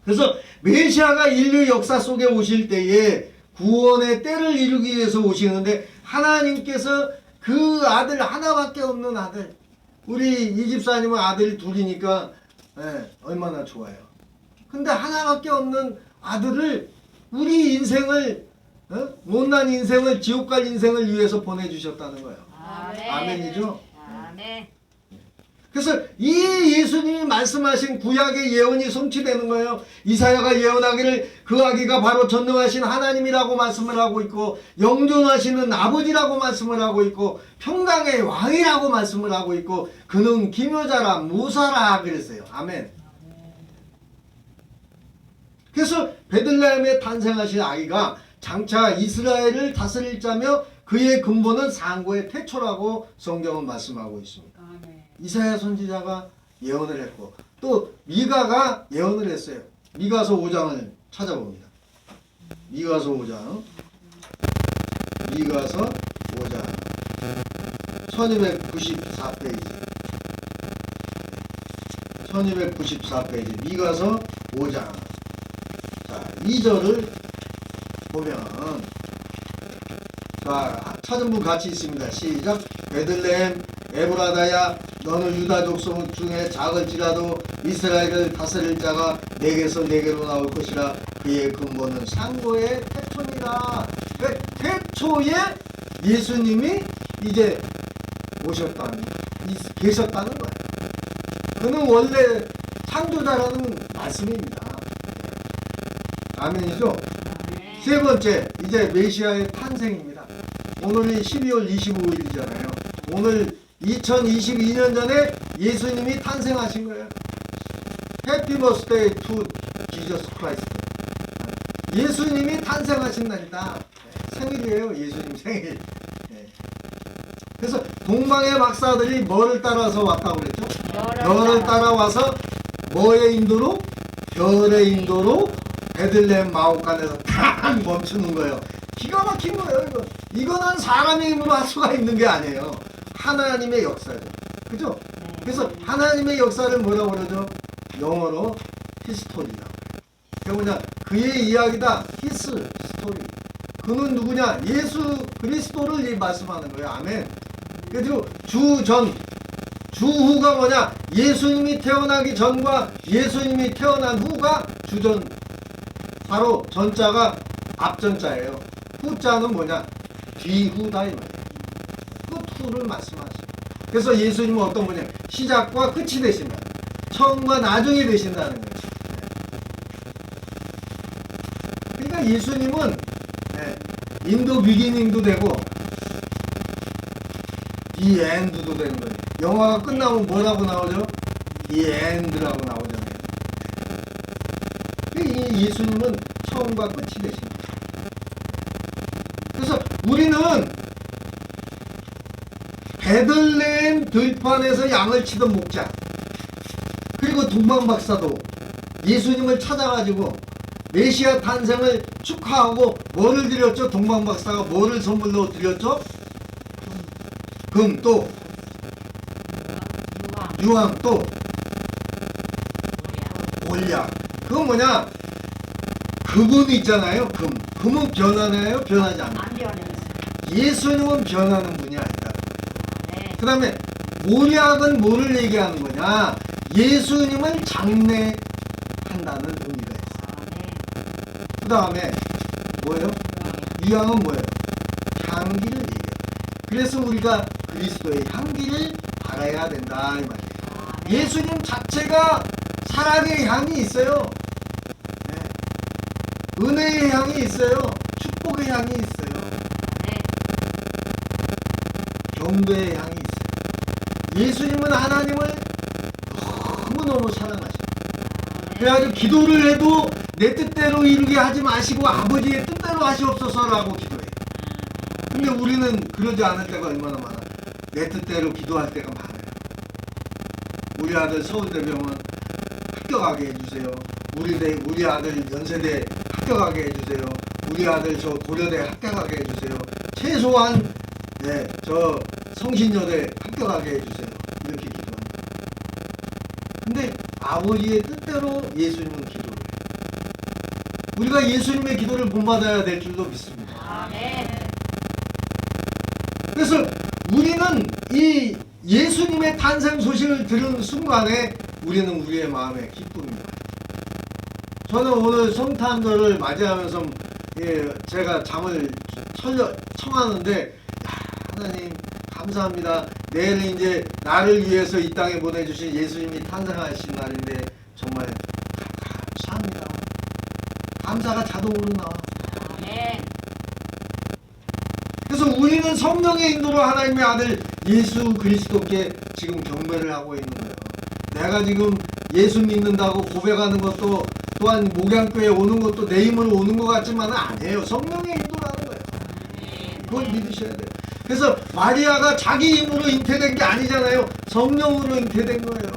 그래서 메시아가 인류 역사 속에 오실 때에 구원의 때를 이루기 위해서 오시는데 하나님께서 그 아들 하나밖에 없는 아들 우리 이 집사님은 아들이 둘이니까 얼마나 좋아요. 근데 하나밖에 없는 아들을 우리 인생을 못난 인생을 지옥 갈 인생을 위해서 보내주셨다는 거예요.
아멘.
아멘이죠?
아멘.
그래서 이 예수님이 말씀하신 구약의 예언이 성취되는 거예요. 이사야가 예언하기를 그 아기가 바로 전능하신 하나님이라고 말씀을 하고 있고 영존하시는 아버지라고 말씀을 하고 있고 평강의 왕이라고 말씀을 하고 있고 그는 기묘자라 모사라 그랬어요. 아멘. 그래서 베들레헴에 탄생하신 아기가 장차 이스라엘을 다스릴 자며 그의 근본은 상고의 태초라고 성경은 말씀하고 있습니다. 이사야 선지자가 예언을 했고 또 미가가 예언을 했어요. 미가서 5장을 찾아봅니다. 미가서 5장 1294페이지 1294페이지 미가서 5장 자 2절을 보면 자 찾은 분 같이 있습니다. 시작. 베들레헴 에브라다야 너는 유다 족속 중에 작을지라도 이스라엘을 다스릴 자가 내게서 내게로 나올 것이라 그의 근본은 상고의 태초니라. 태초에 예수님이 이제 계셨다는 거예요. 그는 원래 창조자라는 말씀입니다. 아멘이죠? 세 번째 이제 메시아의 탄생입니다. 오늘이 12월 25일이잖아요. 오늘 2022년 전에 예수님이 탄생하신 거예요. 해피 버스데이 투 지저스 크라이스트. 예수님이 탄생하신 날이다. 생일이에요. 예수님 생일. 그래서 동방의 박사들이 뭐를 따라서 왔다고 그랬죠? 별을 따라와서 뭐의 인도로? 별의 인도로 베들레헴 마옥간에서 탁 멈추는 거예요. 기가 막힌 거예요. 이거는 사람의 힘으로 할 수가 있는 게 아니에요. 하나님의 역사죠. 그죠? 그래서 하나님의 역사를 뭐라고 그러죠? 영어로 히스토리라고. 그게 뭐냐? 그의 이야기다. 히스 스토리. 그는 누구냐? 예수 그리스도를 말씀하는 거예요. 아멘. 그리고 주전, 주후가 뭐냐? 예수님이 태어나기 전과 예수님이 태어난 후가 주전. 바로 전자가
그래서 예수님은 어떤 분이에요? 시작과 끝이 되신다. 처음과 나중이 되신다는 거예요. 그러니까 예수님은 인도 비기닝도 되고 디 엔드도 되는 거예요. 영화가 끝나면 뭐라고 나오죠? 디 엔드라고 나오잖아요. 이 예수님은 처음과 끝이 되십니다. 그래서 우리는 베들레헴 들판에서 양을 치던 목자, 그리고 동방박사도 예수님을 찾아가지고 메시아 탄생을 축하하고 뭐를 드렸죠? 동방박사가 뭐를 선물로 드렸죠? 금, 또 유황, 또 올약. 그건 뭐냐? 금은 있잖아요. 금은 변하나요? 변하지 않나요?
안 변해요.
예수님은 변하는 분이 아니다.
네.
그 다음에 몰약은 뭐를 얘기하는 거냐? 예수님을 장례한다는 의미가 있어요.
네.
그 다음에 뭐예요? 유향은 뭐예요? 향기를 얘기해요. 그래서 우리가 그리스도의 향기를 바라야 된다 이 말이에요. 예수님 자체가 사랑의 향이 있어요. 네. 은혜의 향이 있어요. 축복의 향이 있어요.
네.
경배의 향이 있어요. 예수님은 하나님을 너무너무 사랑하셔요. 그래가지고 기도를 해도 내 뜻대로 이루게 하지 마시고 아버지의 뜻대로 하시옵소서라고 기도해요. 근데 우리는 그러지 않을 때가 얼마나 많아. 내 뜻대로 기도할 때가 많아요. 우리 아들 서울대병원 합격하게 해주세요. 우리 아들 연세대 합격하게 해주세요. 우리 아들 저 고려대 합격하게 해주세요. 최소한 저 성신여대 합격하게 해주세요. 이렇게 기도합니다. 근데 아버지의 뜻대로 예수님은 기도를 해요. 우리가 예수님의 기도를 본받아야 될 줄도 믿습니다.
아멘.
그래서 우리는 이 예수님의 탄생 소식을 들은 순간에 우리는 우리의 마음에 기쁨입니다. 저는 오늘 성탄절을 맞이하면서 제가 잠을 청하는데 하나님 감사합니다. 내일 이제 나를 위해서 이 땅에 보내주신 예수님이 탄생하신 날인데 정말 감사합니다. 감사가 자동으로 나와.
아멘.
그래서 우리는 성령의 인도로 하나님의 아들 예수 그리스도께 지금 경배를 하고 있는 거예요. 내가 지금 예수 믿는다고 고백하는 것도 또한 목양교회 오는 것도 내 힘으로 오는 것 같지만 아니에요. 성령의 인도라는 거예요. 그걸 믿으셔야 돼요. 그래서 마리아가 자기 힘으로 잉태된 게 아니잖아요. 성령으로 잉태된 거예요.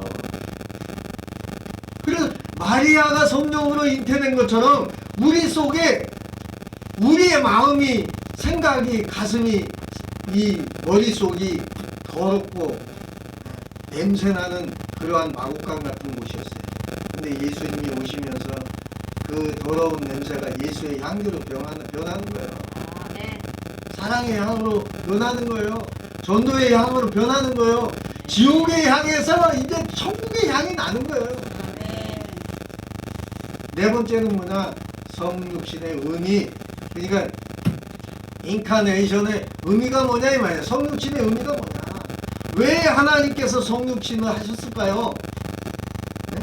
그래서 마리아가 성령으로 잉태된 것처럼 우리 속에 우리의 마음이 생각이 가슴이 이 머릿속이 더럽고 냄새나는 그러한 마구간 같은 곳이었어요. 근데 예수님이 오시면서 그 더러운 냄새가 예수의 향기로 변하는 거예요.
아멘.
사랑의 향으로 변하는 거예요. 전도의 향으로 변하는 거예요. 지옥의 향에서 이제 천국의 향이 나는 거예요. 네 번째는 뭐냐? 성육신의 의미. 그러니까 인카네이션의 의미가 뭐냐 이 말이에요. 성육신의 의미가 뭐냐? 왜 하나님께서 성육신을 하셨을까요? 네?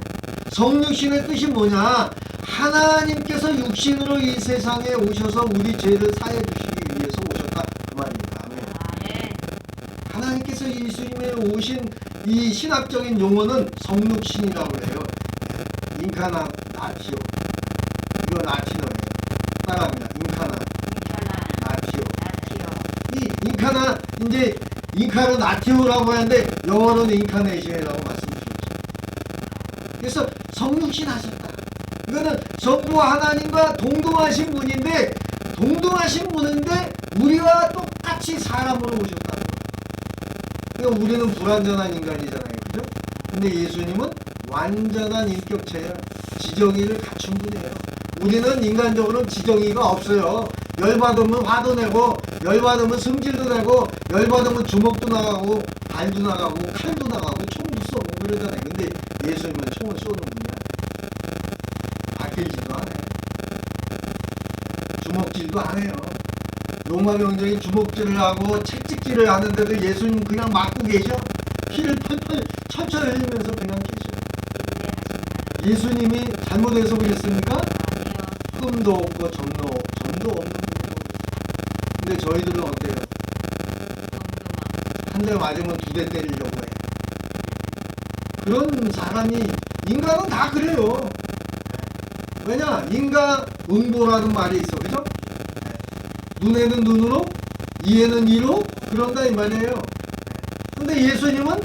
성육신의 뜻이 뭐냐? 하나님께서 육신으로 이 세상에 오셔서 우리 죄를 사해 주시기 위해서 오셨다 그 말입니다.
아멘.
하나님께서 예수님의 오신 이 신학적인 용어는 성육신이라고 해요. 인카나 나티오. 이거 라틴어예요. 따라합니다. 인카나 나티오. 이 인카나 이제 인카로 나티오라고 하는데 영어로는 인카네이션이라고 말씀드렸죠. 그래서 성육신 하셨다. 이거는 전부 하나님과 동등하신 분인데 우리와 똑같이 사람으로 오셨다는 거예요. 그러니까 우리는 불완전한 인간이잖아요. 그죠? 근데 예수님은 완전한 인격체예요. 지정의를 갖춘 분이에요. 우리는 인간적으로는 지정의가 없어요. 열받으면 화도 내고 열받으면 승질도 내고 열받으면 주먹도 나가고 발도 나가고 칼도 나가고 총도 쏘고 그러잖아요. 근데 예수님은 총을 쏘는 분이 아니에요. 박힐지도 안 해요. 주먹질도 안 해요. 로마 병정이 주먹질을 하고 채찍질을 하는데도 예수님은 그냥 맞고 계셔. 피를 펄펄 철철 흘리면서 그냥 계셔요.
네,
예수님이 잘못해서 그랬습니까?
아니요.
흠도 없고 점도 없는 분이고. 근데 저희들은 어때요?
정도만.
한 대 맞으면 두 대 때리려고 해. 그런 사람이, 인간은 다 그래요. 왜냐? 인간응보라는 말이 있어. 그죠? 눈에는 눈으로, 이에는 이로 그런다 이 말이에요. 근데 예수님은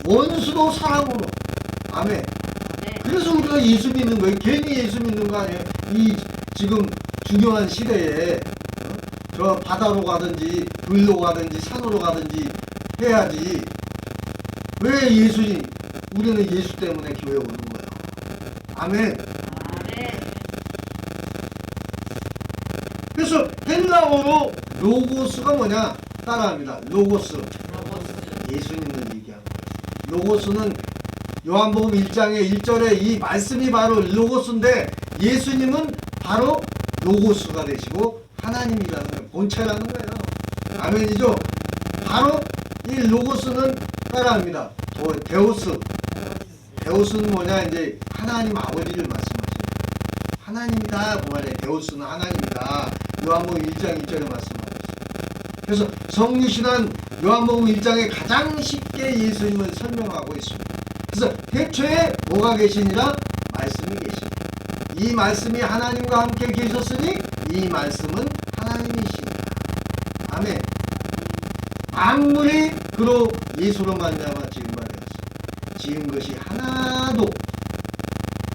원수도 사랑으로. 아멘.
네.
그래서 우리가 예수 믿는 거예요. 괜히 예수 믿는 거 아니에요. 이 지금 중요한 시대에 저 바다로 가든지 들로 가든지 산으로 가든지 해야지. 왜 예수님? 우리는 예수 때문에 교회 오는 거예요. 아멘.
아멘.
그래서 헬라어로 로고스가 뭐냐? 따라합니다. 로고스. 예수님을 얘기하는 거예요. 로고스는 요한복음 1장의 1절에 이 말씀이 바로 로고스인데 예수님은 바로 로고스가 되시고 하나님이라는 거예요. 본체라는 거예요. 아멘이죠? 바로 이 로고스는 따라합니다. 데오스. 데오스는 뭐냐? 이제 하나님 아버지를 말씀하십니다. 하나님이다. 그 말에 데오스는 하나님이다. 요한복음 1장 1절에 말씀하고 있습니다. 그래서 성리신한 요한복음 1장에 가장 쉽게 예수님을 설명하고 있습니다. 그래서 태초에 뭐가 계시니라? 말씀이 계시니라. 이 말씀이 하나님과 함께 계셨으니 이 말씀은 하나님이시니라. 아멘. 만물이 그로 예수로 말미암아 지은 바 되었어. 지은 것이 하나도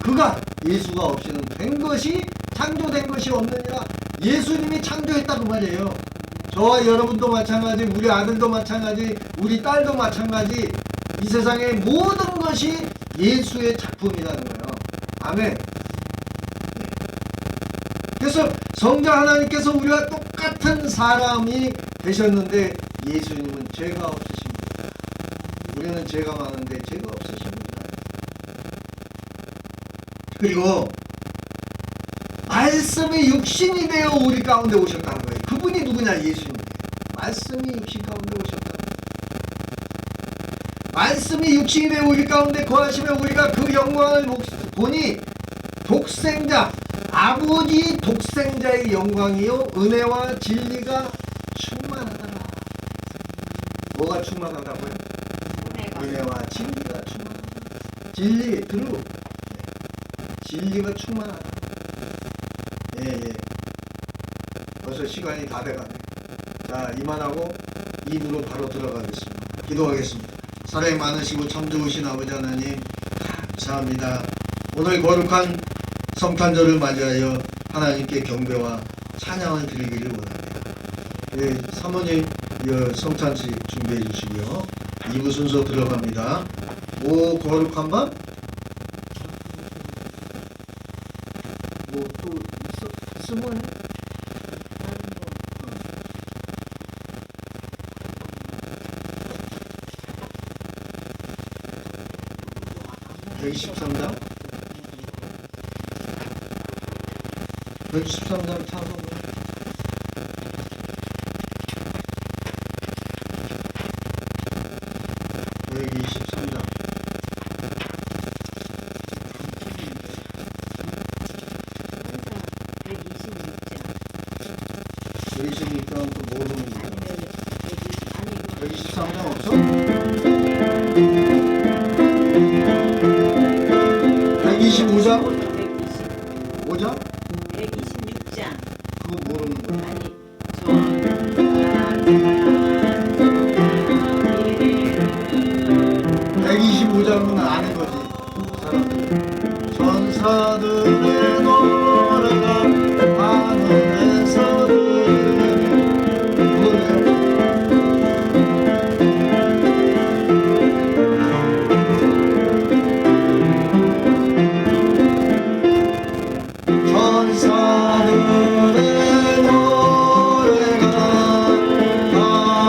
그가 예수가 없이는 된 것이 창조된 것이 없느니라. 예수님이 창조했다고 말이에요. 저와 여러분도 마찬가지, 우리 아들도 마찬가지, 우리 딸도 마찬가지. 이 세상의 모든 것이 예수의 작품이라는 거예요. 아멘. 그래서 성자 하나님께서 우리와 똑같은 사람이 되셨는데 예수님은 죄가 없으십니다. 우리는 죄가 많은데 죄가 없으십니다. 그리고 말씀이 육신이 되어 우리 가운데 오셨다는 거예요. 그분이 누구냐? 예수님이에요. 말씀이 육신 가운데 오셨다는 거예요. 말씀이 육신이 되어 우리 가운데 거하시면 우리가 그 영광을 보니 독생자, 아버지 독생자의 영광이요 은혜와 진리가 충만하더라. 뭐가 충만하다고요? 은혜와 진리가 충만하다. 진리, 들어. 진리가 충만하다. 예. 벌써 시간이 다 돼가네. 자, 이만하고 입으로 바로 들어가겠습니다. 기도하겠습니다. 사랑이 많으시고 참 좋으신 아버지 하나님 감사합니다. 오늘 거룩한 성탄절을 맞이하여 하나님께 경배와 찬양을 드리기를 원합니다. 예, 사모님 성찬식 준비해 주시고요. 2부 순서 들어갑니다. 오 거룩한 밤? 뭐 또 있으면 123장? 113장 타서 123장 126장 또 모르는 거야. 123장 없어? 125장? 5장?
126장.
그거 모르는 거야.
아니,
125장은 아는 거지. 사람들이. 전사들의 노래가 하늘에서 들리는 노래. 전사들의 노래가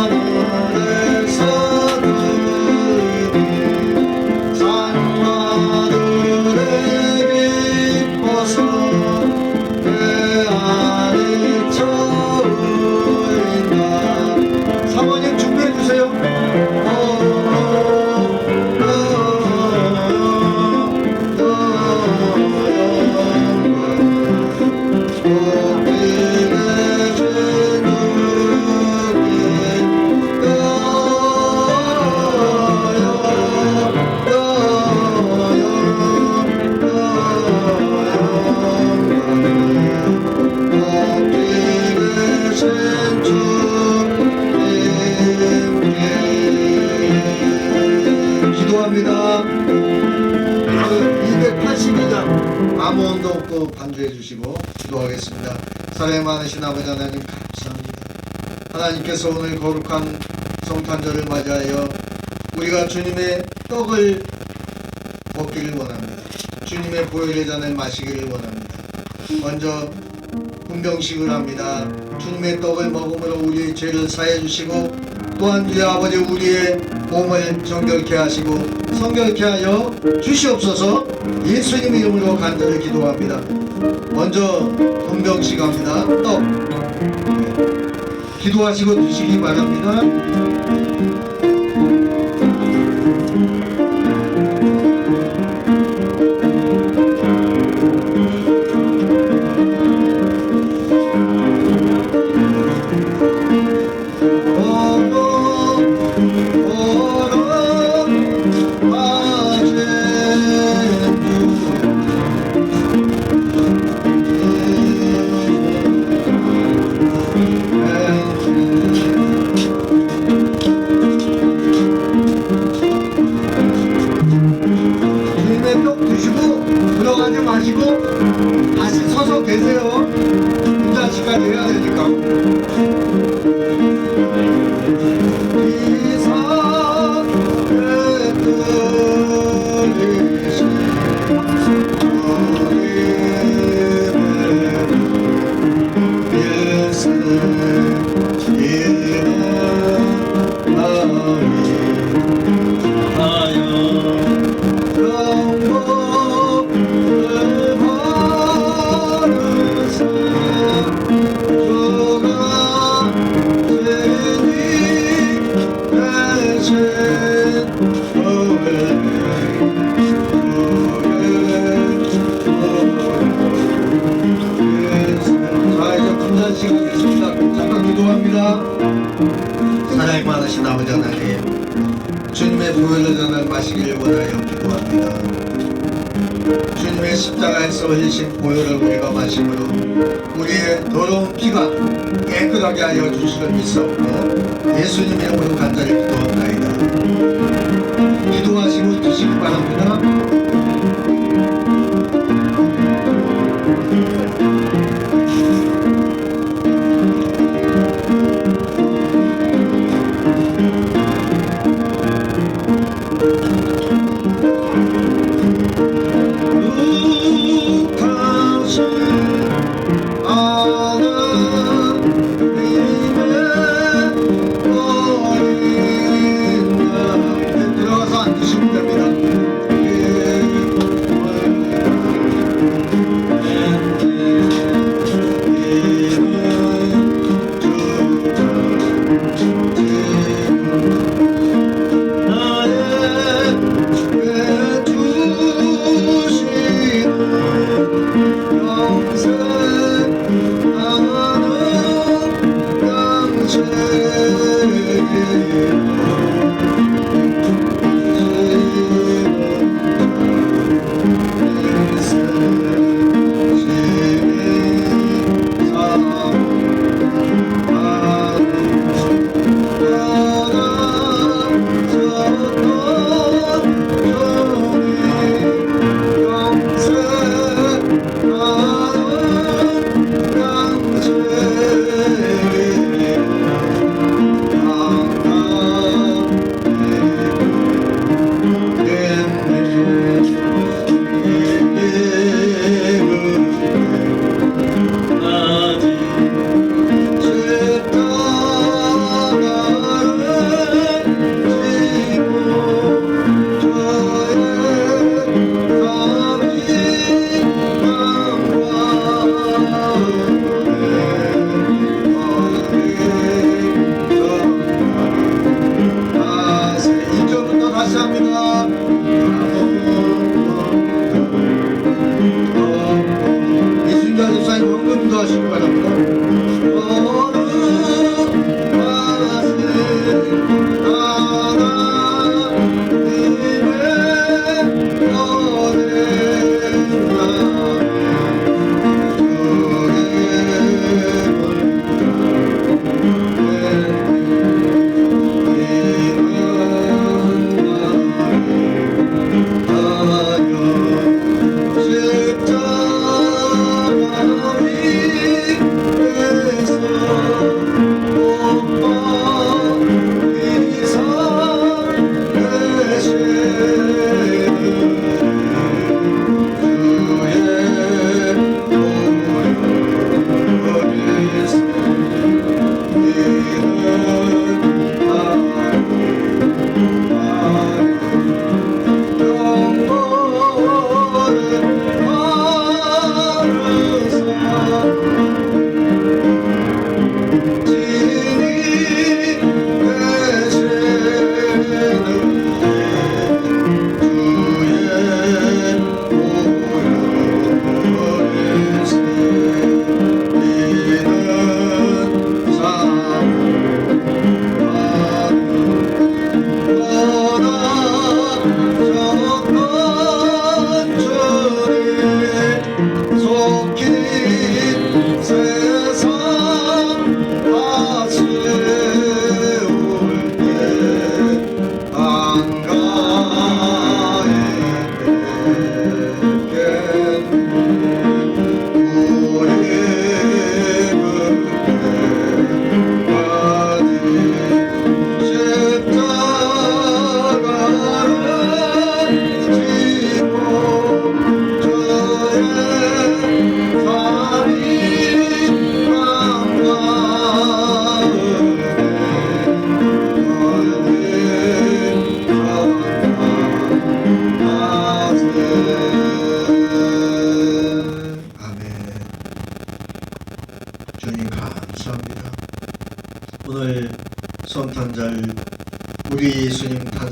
하늘에서 들리니 산마들의 기뻐
기도합니다. 282장 아무온도 없고 반주해 주시고 기도하겠습니다. 사랑이 많으신 아버지 하나님 감사합니다. 하나님께서 오늘 거룩한 성탄절을 맞이하여 우리가 주님의 떡을 먹기를 원합니다. 주님의 보혈의 잔을 마시기를 원합니다. 먼저 분병식을 합니다. 주님의 떡을 먹음으로 우리의 죄를 사해 주시고 또한 주의 아버지 우리의 몸을 정결케 하시고 성결케 하여 주시옵소서. 예수님 이름으로 간절히 기도합니다. 먼저 분병식 합니다. 떡 기도하시고 드시기 바랍니다. 들어가지 마시고 다시 서서 계세요. 인자식까지 해야 되니까. 사랑이 많으신 아버지 하나님, 주님의 보혈의 잔을 마시기를 원하여 기도합니다. 주님의 십자가에서 흘리신 보혈을 우리가 마심으로 우리의 더러운 피가 깨끗하게 하여 주시를 믿사옵고 예수님 이름으로 간절히 기도합나이다. 기도하시고 드시기 바랍니다. 들어가서 앉으시면 됩니다.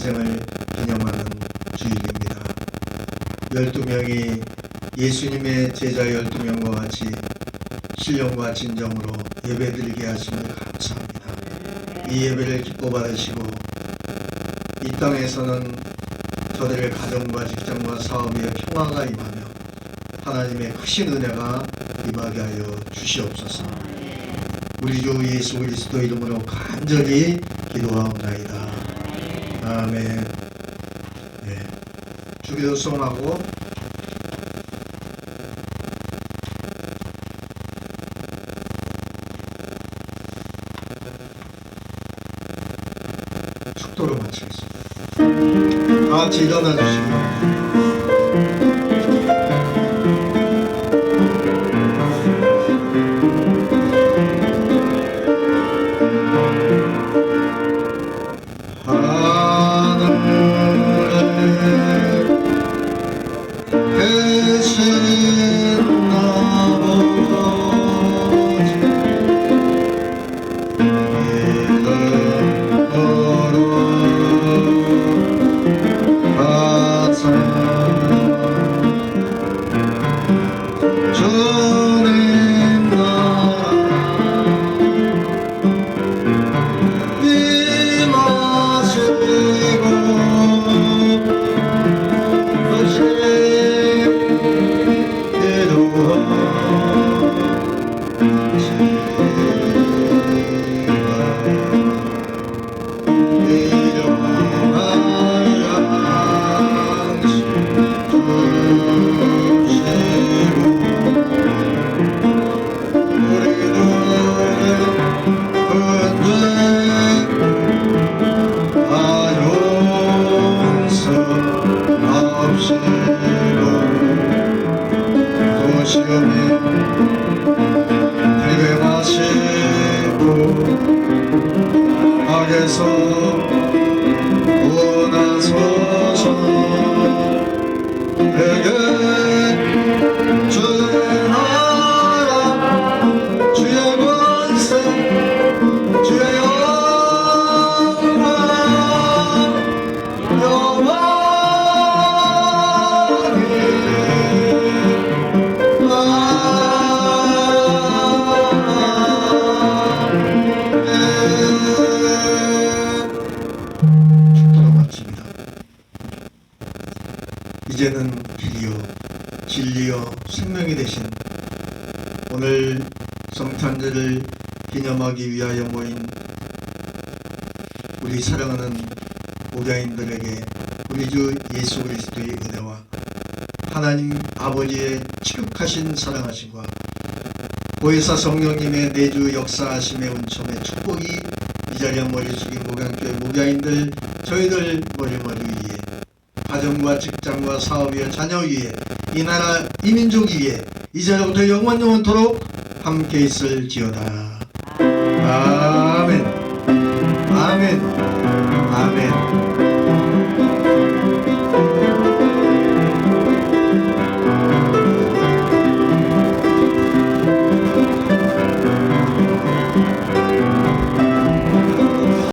탄생을 기념하는 주일입니다. 12명이 예수님의 제자 12명과 같이 신령과 진정으로 예배드리게 하심을 감사합니다. 이 예배를 기뻐 받으시고 이 땅에서는 저들의 가정과 직장과 사업에 평화가 임하며 하나님의 크신 은혜가 임하게 하여 주시옵소서. 우리 주 예수 그리스도 이름으로 간절히 기도하옵나이다. 아멘. 네. 주기도 수험하고 축도로 마치겠습니다. 다 같이 일어나 주시고 악에서 원하소서. 내게 주의 나라 주의 권세 주의 영광 이제는 길이요 진리요 생명이 되신 오늘 성탄절을 기념하기 위하여 모인 우리 사랑하는 목양인들에게 우리 주 예수 그리스도의 은혜와 하나님 아버지의 지극하신 사랑하심과 보혜사 성령님의 내주 역사하심의 은총의 축복이 이 자리에 모여주신 목양교회 목양인들 저희들 머리 위에 가정과 직장과 사업 위에 자녀 위에 이 나라 이 민족 위에 이제로부터 영원토록 함께 있을지어다. 아멘. 아멘. 아멘.